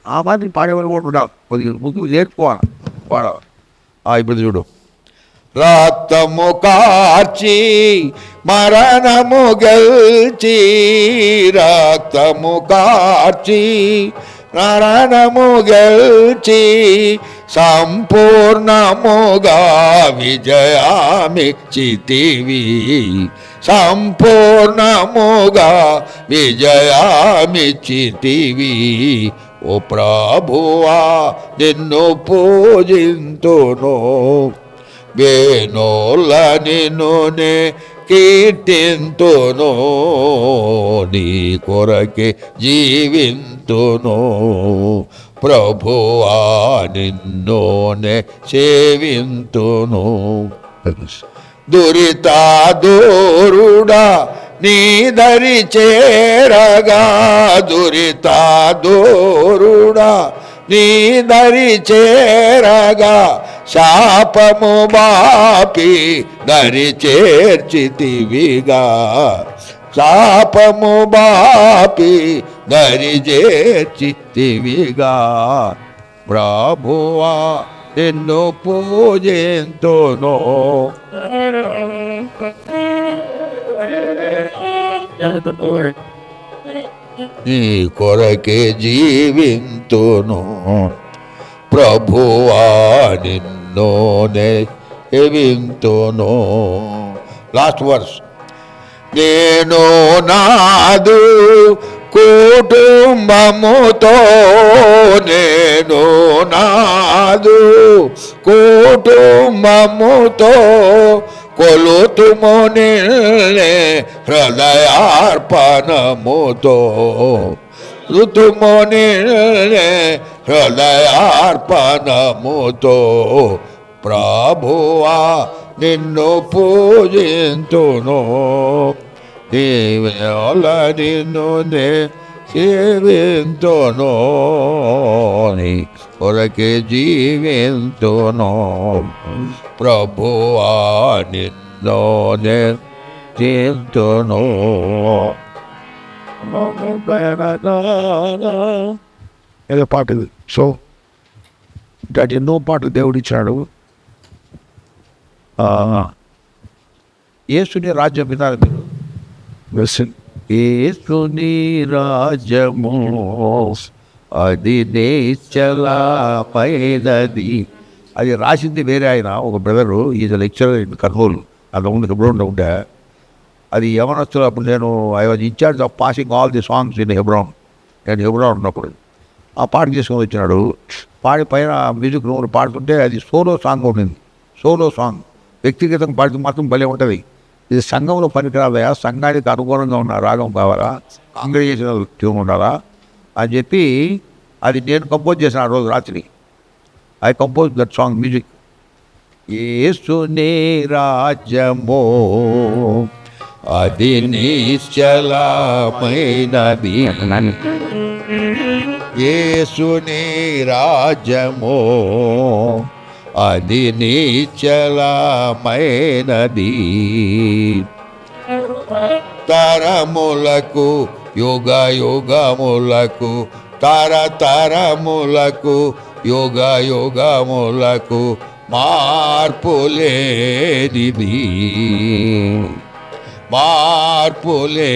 S2: ఆ మాదిరి పాడేవాళ్ళు కూడా ఉండాలి, కొద్దిగా ముందు నేర్చుకోవాలి పాడాలి. ఇప్పుడు చూడు, రక్తము కార్చి మరణము గెల్చి, రక్తము కార్చి మరణము గెల్చి, సంపూర్ణముగా విజయామిచ్చితివి, సంపూర్ణముగా విజయామిచ్చితివి. ఓ ప్రభువా నిన్ను పూజింతును, వేణోళ్ళ నిన్నునే కీర్తింతును, నీ కొరకే జీవింతును, ప్రభువా నిన్నునే సేవింతును. దురిత దూరుడా నీ దరి చేరగా, దురిత దూరుడా నీ దరి చేరగా, శాపము బాపి దరి చేర్చితివిగా, శాపము బాపి దరి చేర్చితివిగా. ప్రభువా నిన్ను పూజింతును, నీ కొరకే జీవింతును, ప్రభువా నిన్నునే సేవింతును. Last verse. నేను నాదు కుటుంబముతో, నేను నాదు కుటుంబముతో, కొలుతుము నిన్నే హృదయార్పణముతో, ఋతుము నిన్నే హృదయార్పణముతో, ప్రభువా నిన్ను పూజింతును, నీవేళ నిన్ను సేవింతును, నీ కొరకే జీవింతును, ప్రభువా నిన్ను జీవింతును. ఏదో పాట ఇది. సో ఇట్లాంటి ఎన్నో పాటలు దేవుడు ఇచ్చాడు. యేసుని రాజ్యం వినాలి మీరు. యేసుని రాజ్యము అది నిశ్చలమైనది, అది రాసింది వేరే ఆయన, ఒక brother, is lecturer in Kurnool, అది ఉంది హెబ్రోన్లో ఉంటే. అది యవనస్తులు అప్పుడు నేను I was in charge of passing all the songs in Hebron. నేను హెబ్రోన్ ఉన్నప్పుడు ఆ పాట చేసుకొని వచ్చినాడు. పాడి పైన మ్యూజిక్ రూమ్లో పాడుతుంటే అది సోలో సాంగ్ ఉంటుంది. సోలో సాంగ్ వ్యక్తిగతంగా పాడితే మాత్రం భలే ఉంటుంది. ఇది సంఘంలో పనికిరాదయా, సంఘానికి అనుగుణంగా ఉన్న రాగం కావాలా, కాంగ్రిగేషనల్ ట్యూన్ ఉండాలా అని చెప్పి అది నేను కంపోజ్ చేసిన ఆ రోజు రాత్రి. I compose that song music. యేసుని రాజ్యమో అది నిశ్చలమైనది, యేసుని రాజ్యమో అది నిశ్చలమైనది, తరములకు యుగ యుగములకు, తరతరములకు యుగ యుగములకు మార్పులేనిది, మార్పులేనిది.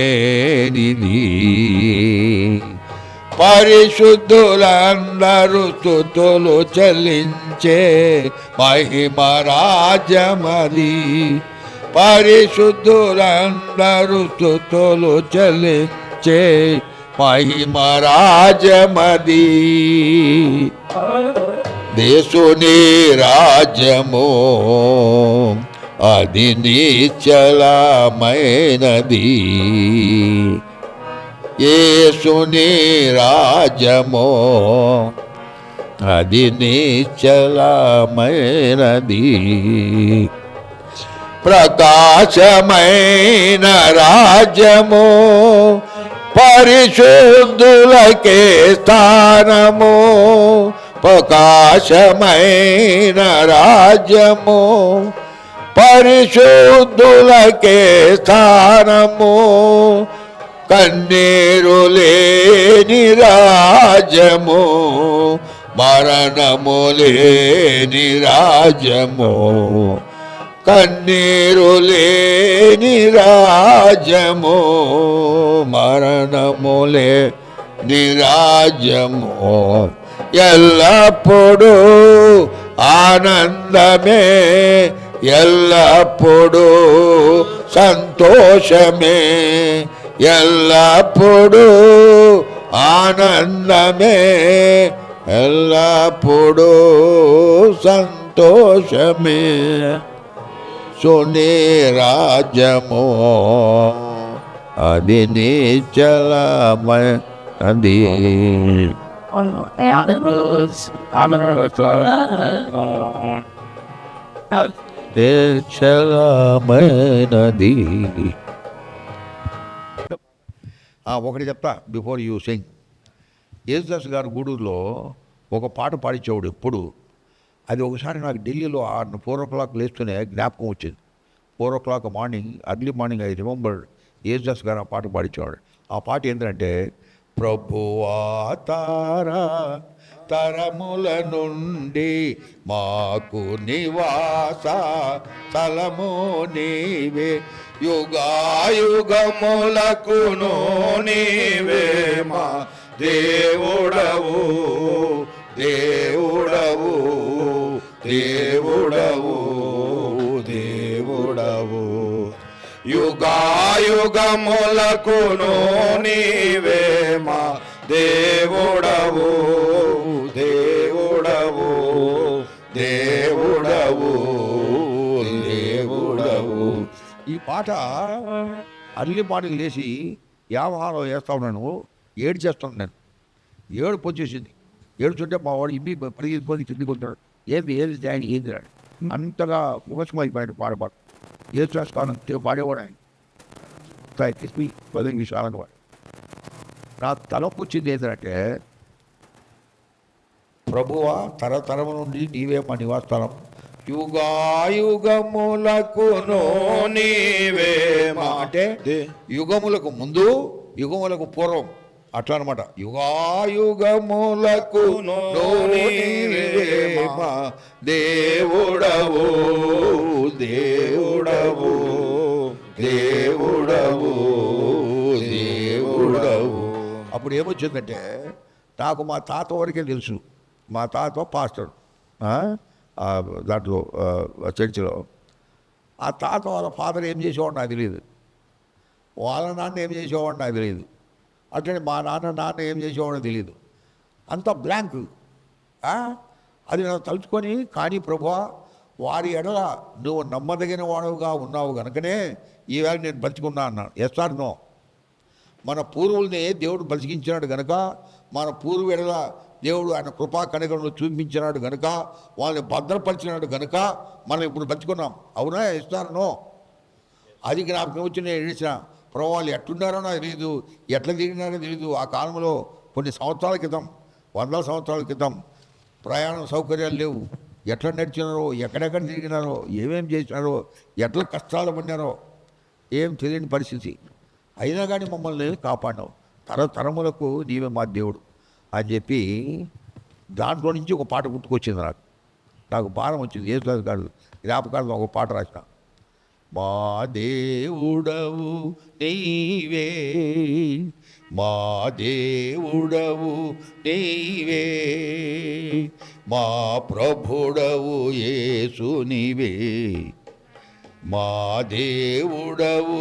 S2: పరిశుద్ధులందరూ స్తుతులు చెల్లించే మహిమ రాజ్యమది, పరిశుద్ధులందరూ స్తుతులు చెల్లించే మహిమ రాజ్యమది. దేశుని రాజ్యము అది నిశ్చలమైనది, యేసుని రాజ్యము అది నిశ్చలమైనది. ప్రకాశమైన రాజ్యము పరిశుద్ధులకే స్థానము, ప్రకాశమైన రాజ్యము పరిశుద్ధులకే స్థానము, కన్నీరు లేని రాజ్యము మరణము లేని రాజ్యము, కన్నీరు లేని రాజ్యము మరణము లేని రాజ్యము, ఎల్లప్పుడూ ఆనందమే, ఎల్లప్పుడూ సంతోషమే, ఎల్లప్పుడూ ఆనందమే, ఎల్లప్పుడూ సంతోషమే. సుని రాజ్యము అది నిశ్చలమైనది, నిశ్చలమైనది. ఒకటి చెప్తా బిఫోర్ యూ సింగ్. యేసుదాస్ గారు గూడూరులో ఒక పాట పాడించేవాడు ఎప్పుడు. అది ఒకసారి నాకు ఢిల్లీలో 4 o'clock లేస్తూనే జ్ఞాపకం వచ్చింది. 4 o'clock morning, early morning I remember Yesudas గారు ఆ పాట పాడించేవాడు. ఆ పాట ఏంటంటే, ప్రభువా తారా తరముల నుండి మాకు నివాస స్థలము నీవే, యుగాయుగములకును నీవే మా దేవుడవు, దేవుడవు, దేవుడవు, దేవుడవు, యుగాయుగములకును నీవే మా దేవుడవు, దేవుడవు, దేవుడవు, దేవుడవు. ఈ పాట అర్లీ మార్నింగ్ లేచి యావహాలో వేస్తా ఉన్నాను, ఏడ్చేస్తాను నేను. ఏడుపు వచ్చేసింది. ఏడుచుంటే మా వాడు ఇమ్మి పరిగెత్తిపోయి కిందికి ఉంటాడు. ఏది ఆయన ఏంది రాడు, అంతగా ముఖస్మైపోయాడు పాడపాడు. ఏది చేస్తాను పాడేవాడు ఆయన. పదంగి విషయాలను వాడు. నా తలకు వచ్చింది ఏంటంటే, ప్రభువా తరతరము నుండి నీవే మా నివాసస్థలం, యుగాయుగములకును నీవే మా, అంటే యుగములకు ముందు యుగములకు పూర్వం అట్లా అనమాట. యుగాయుగములకును నీవే మా దేవుడవు, దేవుడవు, దేవుడవు, దేవుడవు. అప్పుడు ఏమొచ్చిందంటే, నాకు మా తాత వరకే తెలుసు. మా తాత పాస్టర్, ఆ దాంట్లో చర్చిలో. ఆ తాత వాళ్ళ ఫాదర్ ఏం చేసేవాడు నాకు తెలియదు, వాళ్ళ నాన్న ఏం చేసేవాడు నాకు తెలియదు, అట్లనే మా నాన్న ఏం చేసేవాడో తెలియదు. అంత బ్లాంక్. అది నేను తలుచుకొని, కానీ ప్రభువా వారి ఎడల నువ్వు నమ్మదగిన వాడుగా ఉన్నావు కనుకనే ఈవేళ నేను బతికున్నా అన్నాను. Yes or no? మన పూర్వుల్ని దేవుడు బతికించినాడు కనుక, మన పూర్వు ఎడల దేవుడు ఆయన కృపా కనికరములు చూపించినాడు కనుక, వాళ్ళని భద్రపరిచినాడు కనుక మనం ఇప్పుడు బతికున్నాం. అవునా? Yes or no? అది జ్ఞాపకం వచ్చి నేను ఏడిచిన. ప్రభు వాళ్ళు ఎట్లున్నారో నాకు తెలియదు, ఎట్లా తిరిగినారో తెలియదు. ఆ కాలంలో కొన్ని సంవత్సరాల క్రితం, 100 సంవత్సరాల క్రితం ప్రయాణ సౌకర్యాలు లేవు. ఎట్లా నడిచినారో, ఎక్కడెక్కడ తిరిగినారో, ఏమేం చేసినారో, ఎట్లా కష్టాలు పడినారో ఏం తెలియని పరిస్థితి. అయినా కానీ మమ్మల్ని కాపాడినావు, తరతరములకు నీవే మా దేవుడు అని చెప్పి దాంట్లో నుంచి ఒక పాట గుర్తుకొచ్చింది నాకు భారం వచ్చింది. ఏ కాదు, జ్ఞాపకాలను ఒక పాట రాసిన. మా దేవుడవు నీవే, మా దేవుడవు నీవే, మా ప్రభుడవు యేసు నీవే, మా దేవుడవు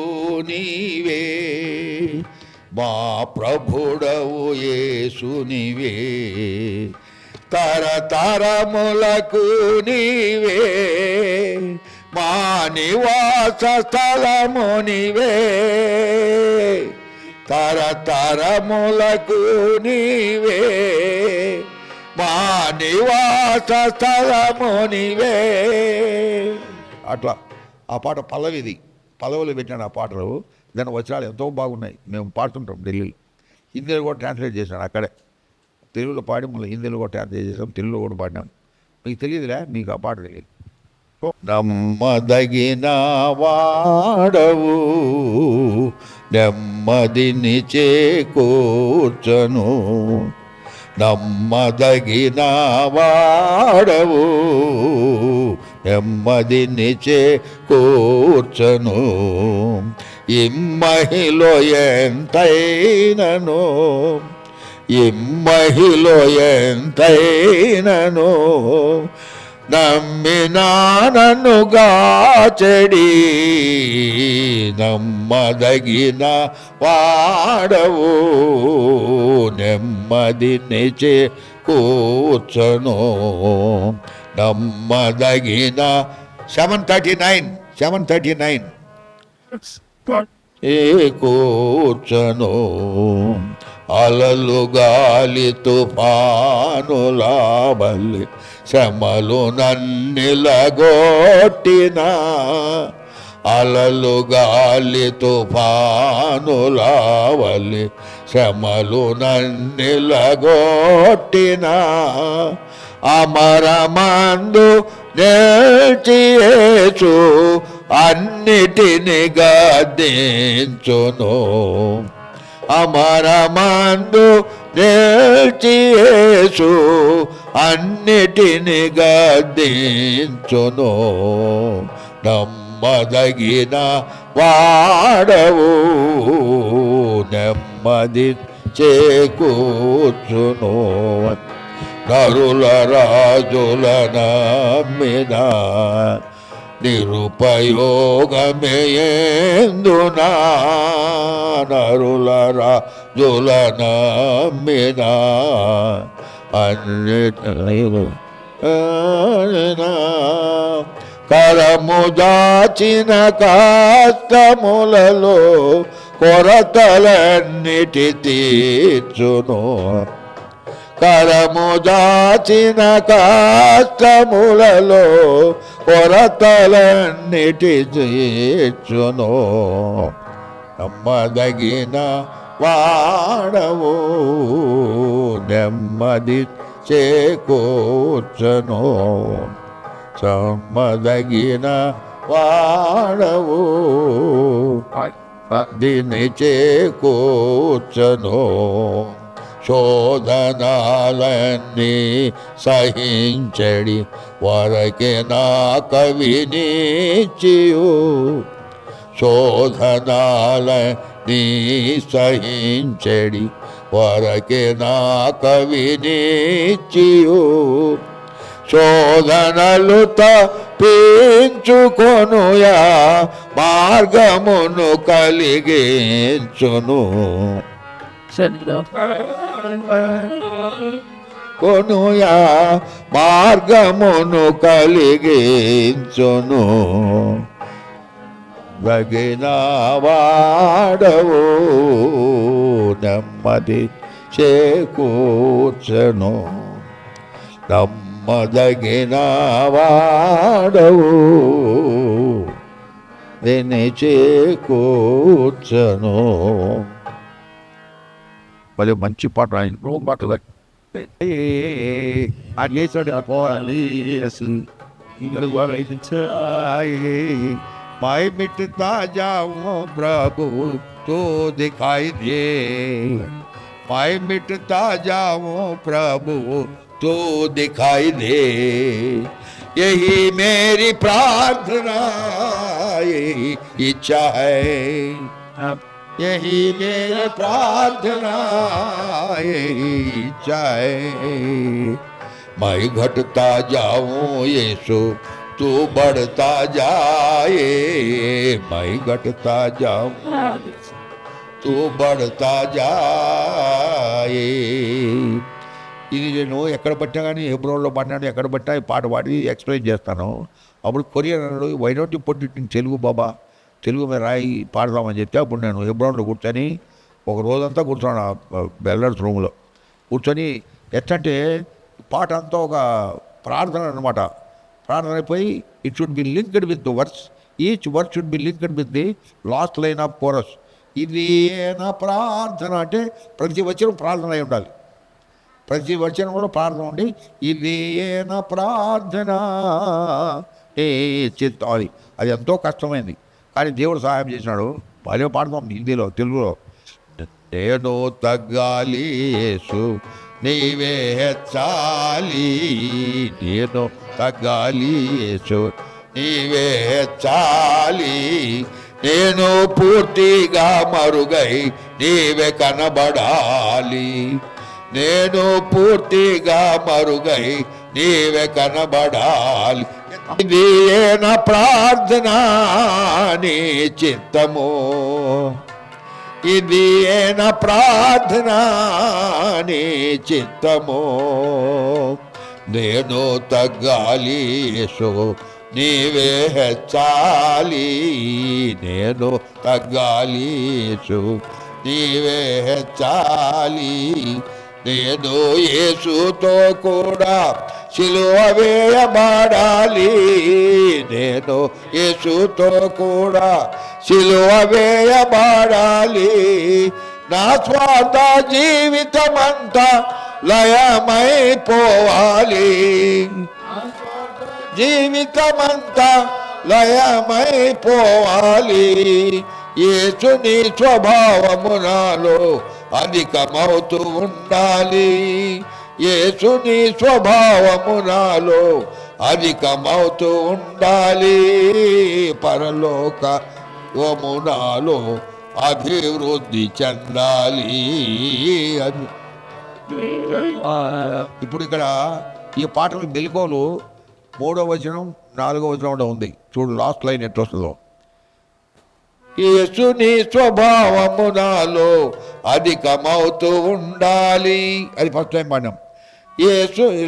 S2: నీవే, మా ప్రభుడవు యేసు నీవే, తరతరములకు నీవే, మా నివాస స్థలము నీవే, తరతరములకు నీవే, మా నివాస స్థలము నీవే. అట్లా ఆ పాట పల్లవిలో పెట్టాను. ఆ పాటలు దాని వచనాలు ఎంతో బాగున్నాయి. మేము పాడుతుంటాం ఢిల్లీలో. హిందీలో కూడా ట్రాన్స్లేట్ చేశాను అక్కడే. తెలుగులో పాడి మళ్ళీ హిందీలో కూడా ట్రాన్స్లేట్ చేసాం, తెలుగులో కూడా పాడినాం. మీకు తెలియదులే, మీకు ఆ పాట తెలియదు. నమ్మదగిన వాడవు నెమ్మదిని చేకూర్చను, నమ్మదగిన వాడవు నెమ్మదిని చేకూర్చను, ఇమ్మహిలో ఎంతైనను, ఇమ్మహిలో ఎంతైనను, నమ్మినా నన్నుగా చెడి, నమ్మదగిన వాడవు నెమ్మదిని చేకూర్చను, నమ్మదగిన 739 ఏ కూర్చను, అలలు గాలి తుఫానులా బల్లి శ్రమలు నన్నిలగొట్టిన, అలలు గాలి తుఫానులా బల్లి శ్రమలు నన్నిలగొట్టిన, అమరమందు నిలిచి యేసు అన్నిటిని గద్దించును, అమరమందు నిలిచి యేసు అన్నిటిని గద్దించును, నమ్మదగిన వాడవు నెమ్మది చేకూర్చును, నరుల రాజుల నమ్మిన నిరుపయోగమేందునా, నరుల రాజుల నమ్మిన కరము దాచిన కష్టములలో కొరతలన్నిటి తీర్చును, కరము దాచిన కష్టములలో కొరతలన్నిటి తీర్చును, నమ్మదగిన వాడవు నెమ్మది చేకూర్చను, నమ్మదగిన వాడవు దీన్ని చేకూర్చను, శోధనాలన్నీ సహించడి వరకే నా కవినిచ్చియు, శోధనాలన్నీ సహించడి వరకే నా కవినిచ్చియు, శోధనలు తప్పించుకొనుయా మార్గమును కలిగించును కొనుయా మార్గమును కలిగించును వగిన వాడవు నెమ్మది చేకూర్చను నమ్మదగిన వాడవు విని చేకూర్చను. మరి మంచి పాట ఆయన పాట
S3: ఆయన చేశాడు ఆ పోరాలి
S2: मैं मिटता जाऊं प्रभु तो दिखाई दे, मैं मिटता जाऊं प्रभु तो दिखाई दे, यही मेरी प्रार्थना यही इच्छा है, यही मेरी प्रार्थना यही इच्छा है, मैं घटता जाऊं यीशु तू बढ़ता जाए, मैं घटता जाऊं तू बढ़ता जाए. ఇది నేను ఎక్కడ పట్టినా కానీ హెబ్రోన్లో పట్టినాను, ఎక్కడ పట్టినా ఈ పాట పాడి ఎక్స్ప్లెయిన్ చేస్తాను. అప్పుడు కొరియన్ అన్నాడు, why not you put it in Telugu బాబా, తెలుగు మీద రాయి పాడదామని చెప్తే అప్పుడు నేను హెబ్రోన్లో కూర్చొని ఒక రోజంతా కూర్చున్నాను బెల్లర్స్ రూమ్లో కూర్చొని. ఎట్లంటే పాట అంతా ఒక ప్రార్థన అనమాట. ప్రార్థన అయిపోయి it should be linked with the verse, each verse should be linked with the last line of chorus. ఇది నా ప్రార్థన అంటే ప్రతి వచనం ప్రార్థన అయి ఉండాలి, ప్రతి వచనం కూడా ప్రార్థన ఉండి ఇది నా ప్రార్థన ఏ చిత్తం. అది ఎంతో కష్టమైంది కానీ దేవుడు సహాయం చేసినాడు. భలే పాడతాం హిందీలో తెలుగులో. నేను తగ్గాలి యేసు నీవే హెచ్చాలి, నేను తగ్గాలి యేసు నీవే హెచ్చాలి, నేను పూర్తిగా మరుగై నీవే కనబడాలి, నేను పూర్తిగా మరుగై నీవే కనబడాలి. ఇది నా ప్రార్థన నీ చిత్తము, ఇది నా ప్రార్థన నీ చిత్తము, నేను తగ్గాలి యేసు నీవే హెచ్చాలి, నేను తగ్గాలి యేసు నీవే హెచ్చాలి, నేను యేసుతో కూడా సిలువ వేయబడాలి, నేను యేసుతో కూడా సిలువ వేయబడాలి, నా స్వార్థ జీవితమంతా లయమైపోవాలి, జీవితమంతా లయమైపోవాలి, యేసుని స్వభావము నాలో అధికమవుతూ ఉండాలి, యేసుని స్వభావము నాలో అధికమవుతూ ఉండాలి, పరలోక నాలో అభివృద్ధి చెందాలి. ఇప్పుడు ఇక్కడ ఈ పాటలు మెలుకోలు 3వ వచనం 4వ వచనం ఉంది చూడు, లాస్ట్ లైన్ ఎట్లా వస్తుందో. యేసుని స్వభావము నాలో అధికమవుతూ ఉండాలి, అది ఫస్ట్ టైం పాడినాం.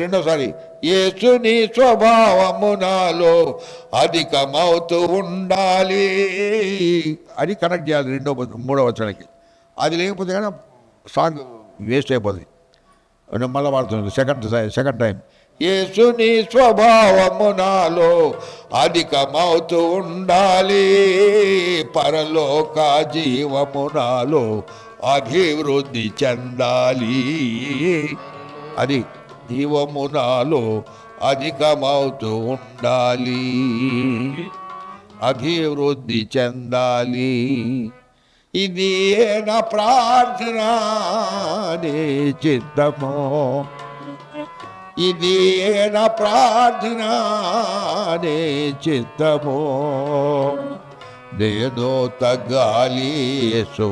S2: రెండోసారి యేసుని స్వభావము నాలో అధికమవుతూ ఉండాలి, అది కనెక్ట్ చేయాలి 3వ వచనానికి. అది లేకపోతే కానీ సాంగ్ వేస్ట్ అయిపోతుంది. మళ్ళీ వాడుతుంది సెకండ్ టైం. యేసుని స్వభావము నాలో అధికమవుతూ ఉండాలి, పరలోక జీవము నాలో అభివృద్ధి చెందాలి, అది జీవము నాలో అధికమవుతూ ఉండాలి, అభివృద్ధి చెందాలి, ఇది నా ప్రార్థన నీ చిత్తము, ఇది నా ప్రార్థన నీ చిత్తము, నేను తగ్గాలి యేసు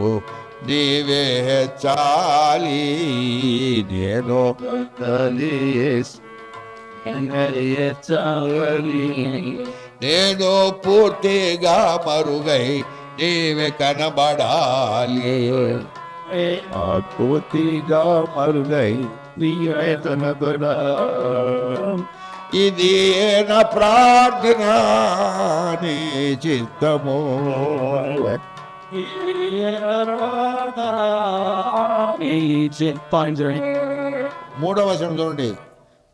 S2: నీవే హెచ్చాలి, నేను తగ్గాలి యేసు నేను పూర్తిగా మరుగై నీవే కనబడాలి.
S3: పూర్తిగా మరుగై నీవే కనబడా.
S2: ఇది నా ప్రార్థన నీ చిత్తము. మూడవ వచనం చూడండి.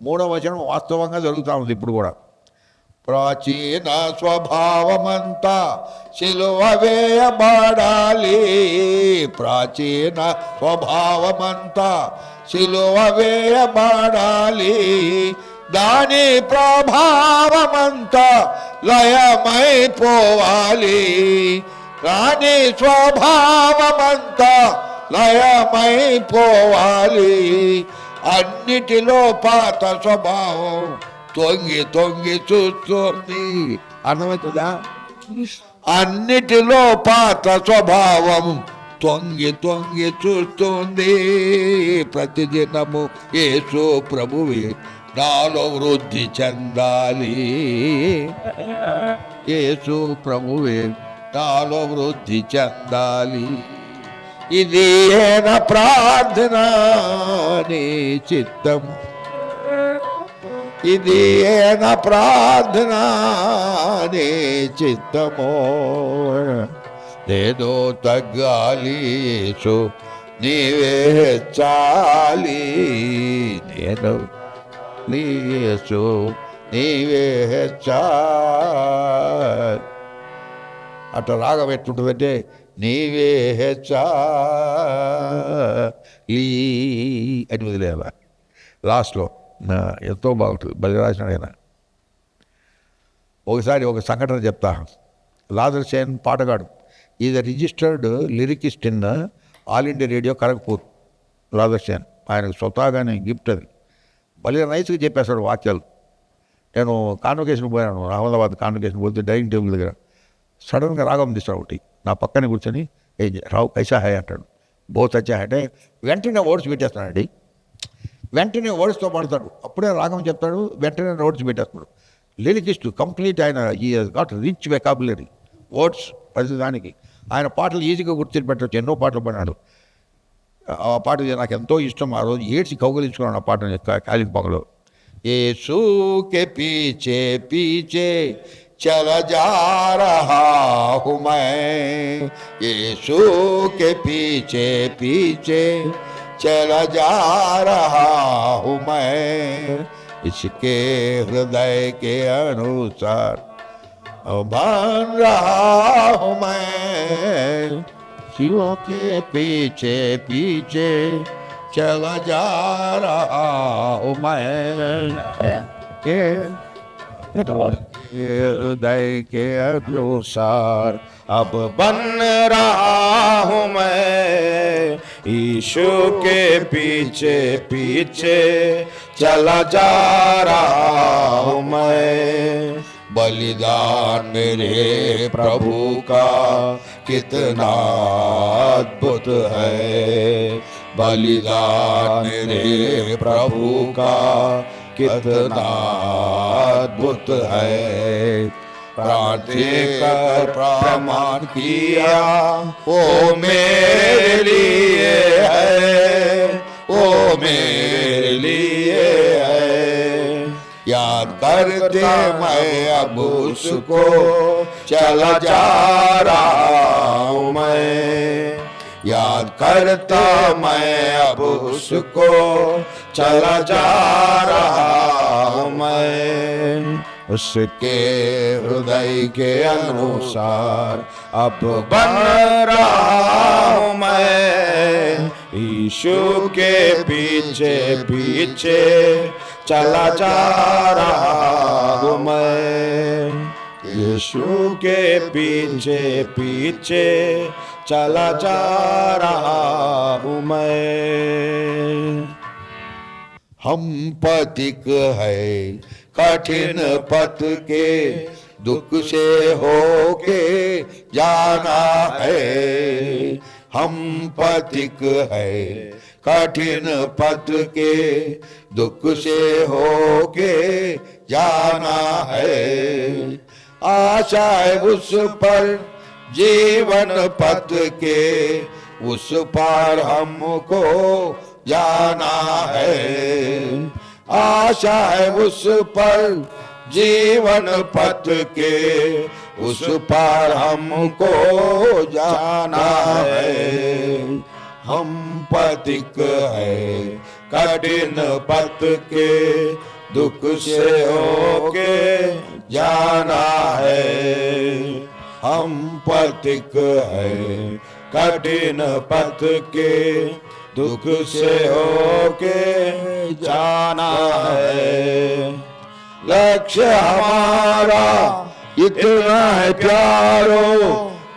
S2: మూడవ వచనం వాస్తవంగా జరుగుతూ ఉంది ఇప్పుడు కూడా. ప్రాచీన స్వభావమంతా సిలువ వేయబడాలి. ప్రాచీన స్వభావమంతా సిలువ వేయబడాలి. దాని ప్రభావమంతా లయమైపోవాలి. దాని స్వభావమంతా లయమైపోవాలి. అన్నిటిలో పాత స్వభావం తొంగి తొంగి చూస్తుంది. అర్థమవుతుందా? అన్నిటిలో పాత స్వభావం తొంగి తొంగి చూస్తుంది. ప్రతిదినము యేసు ప్రభువే నాలో వృద్ధి చెందాలి. యేసు ప్రభువే నాలో వృద్ధి చెందాలి. ఇది నా ప్రార్థన నీ చిత్తము. ఇది నా ప్రార్థన నీ చిత్తము. ఏదో తగ్గాలి యేసు నీవే హెచ్చాలి. నేను నీ యేసు నీవే హెచ్చాలి. అట్లా రాగం ఎట్లుంటుందంటే నీవే హెచ్చాలి అని వదిలేయాల. లాస్ట్లో ఎంతో బాగుంటుంది. బలి రాసినాడు ఆయన. ఒకసారి ఒక సంఘటన చెప్తా. లాజర్ సేన్ పాటగాడు. Is registered lyricist in All India Radio Kharagpur. Lazar Sen ఆయనకు స్వతహాగానే గిఫ్ట్ అది. బలి నైస్గా చెప్పేస్తాడు వాక్యాలు. నేను కాన్వకేషన్ పోయాను, అహ్మదాబాద్ కాన్వకేషన్ పోతే డైనింగ్ టేబుల్ దగ్గర సడన్గా రాగం తీస్తాడు ఒకటి. నా పక్కన కూర్చొని ఏ రావు కైసా హై అంటాడు. బహుత్ అచ్చా అంటే వెంటనే ఓడ్స్ పెట్టేస్తానండి. వెంటనే ఓడ్స్తో పడతాడు. అప్పుడే రాగం చెప్తాడు, వెంటనే ఓడ్స్ పెట్టేస్తాడు. Lyricist complete. ఆయన ఈ గాట్ రిచ్ వెకాబులరీ. ఓడ్స్ ప్రతిదానికి. ఆయన పాటలు ఈజీగా గుర్తుపెట్టవచ్చు. ఎన్నో పాటలు పడినాడు. ఆ పాట నాకు ఎంతో ఇష్టం. ఆ రోజు ఏడ్చి కౌగలించుకున్నాను ఆ పాటని కాలింపాకలో. యేసు కే పీచే పీచే चला जा रहा हूँ मैं. यीशु के पीछे पीछे चला जा रहा हूँ मैं. इसके हृदय के अनुसार बन रहा हूँ मैं. शिवों के पीछे पीछे चला जा रहा हूँ मैं. हृदय के अनुसार
S4: अब बन रहा हूँ मैं. यीशु के पीछे पीछे चला जा रहा हूँ मैं.
S2: बलिदान मेरे प्रभु का कितना अद्भुत है. बलिदान मेरे प्रभु का कितना अद्भुत है. प्राण देकर प्रमाण किया वो मेरे लिए है. वो मेरे लिए है. याद करते मैं अब उसको चला जा रहा हूँ मैं. याद करता मैं अब उसको चला जा रहा हूँ मैं. उसके हृदय के अनुसार अब बन रहा हूँ मैं. यीशु के पीछे पीछे चला जा रहा हूँ मैं. यीशु के पीछे पीछे चला जा रहा हूँ मैं. हम पथिक है कठिन पथ के दुख से होके जाना है.
S4: हम पथिक है कठिन पथ के, दुख से होके जाना है। आशा है उस पर जीवन पथ के, उस पार हमको जाना है। आशा है उस पर जीवन पथ के, उस पार हमको जाना है। हम पथिक है कठिन पथ के, दुख से होके जाना है। हम पथिक है कठिन पथ के, दुख से होके जाना है। लक्ष्य हमारा इतना है प्यारो,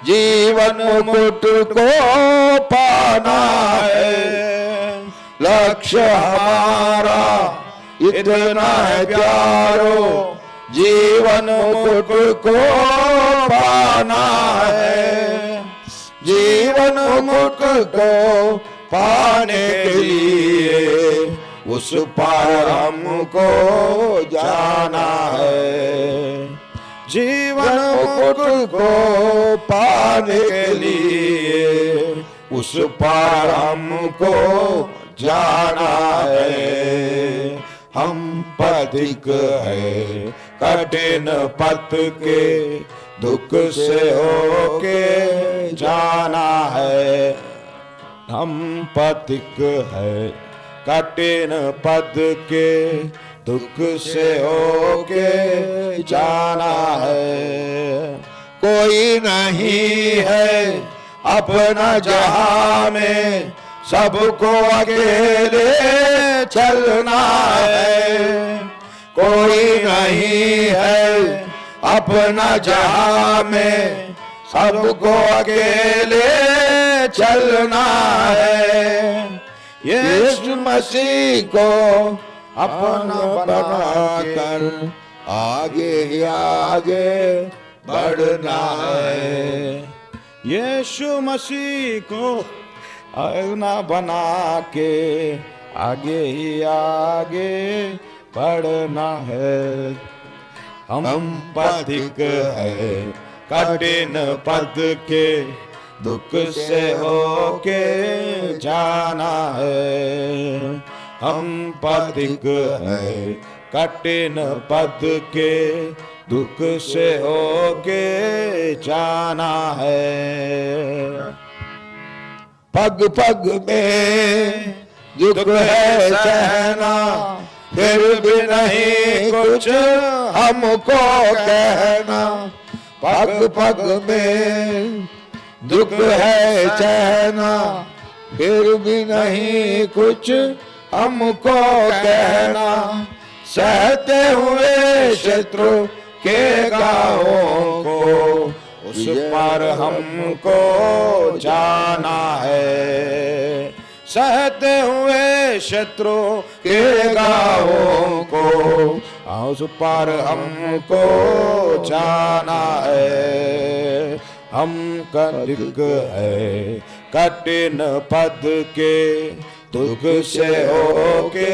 S4: जीवन मुकुट को पाना है। लक्ष्य हमारा इतना है प्यारो, जीवन मुकुट को पाना है। जीवन मुकुट को पाने के लिए उस पार हमको जाना है। जीवन मुकुट को पाने के लिए उस पार हमको जाना है। हम पथिक है कठिन पथ के, दुख से होके जाना है। हम पथिक है कठिन पथ के, दुख से होके जाना है। कोई नहीं है अपना जहां में, सबको अकेले चलना है। कोई नहीं है अपना जहां में, सबको अकेले चलना है। यीशु मसीह को अपना बनाकर आगे ही आगे बढ़ना है। यीशु मसीह को अपना बना के आगे ही आगे बढ़ना है। हम पथिक है कठिन पथ के, दुख से होके जाना है। हम पथिक है कठिन पथ के, दुख से होके जाना है। पग पग में दुख है सहना, फिर भी नहीं कुछ हमको कहना। पग पग में दुख है सहना, फिर भी नहीं कुछ हमको कहना। सहते हुए शत्रु के गाहों को, उस पर हमको जाना है। सहते हुए शत्रु के गाहों को, उस पर हमको जाना है। हम कठिन है कठिन पथ के, दुख से होके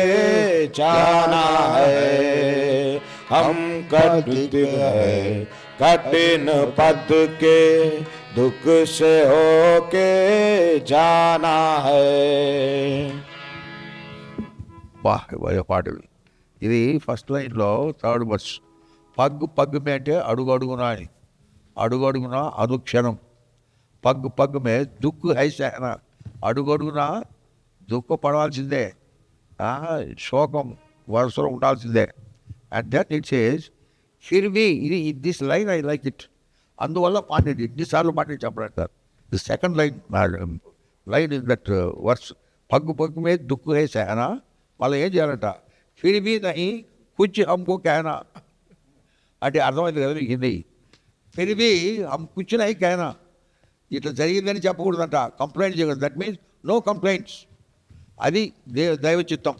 S4: जाना है। हम कठिन है कठिन पथ के, दुख से होके जाना है।
S2: పాట ఇది ఫస్ట్ లైన్లో థర్డ్ వర్స్. పగ్గు పగ్గుమే అంటే అడుగు అడుగునా అని, అడుగు అడుగునా అనుక్షణం. పగ్గు పగ్గుమే దుక్కు హైసేన, అడుగు అడుగునా దుఃఖపడాల్సిందే, శోకం వరుసలో ఉండాల్సిందే. అండ్ దట్ ఇట్ సేస్ ఫిర్వి. ఇది this line I like it, అందువల్ల పాడేది ఎన్నిసార్లు పాడేది చెప్పడంటారు. The second line in that verse, పగ్గు పగ్గు మీద దుక్కు హైసేన. వాళ్ళు ఏం చేయాలంట, ఫిర్వి నహీ కుచ్ హమ్కో कहना అంటే అర్థమైంది కదా మీకు హిందీ. ఫిర్వి హమ్ కుచ్ నహీ कहना, ఇట్లా జరిగిందని చెప్పకూడదంట, కంప్లైంట్ చేయకూడదు. That means no complaints. అది దైవ చిత్తం.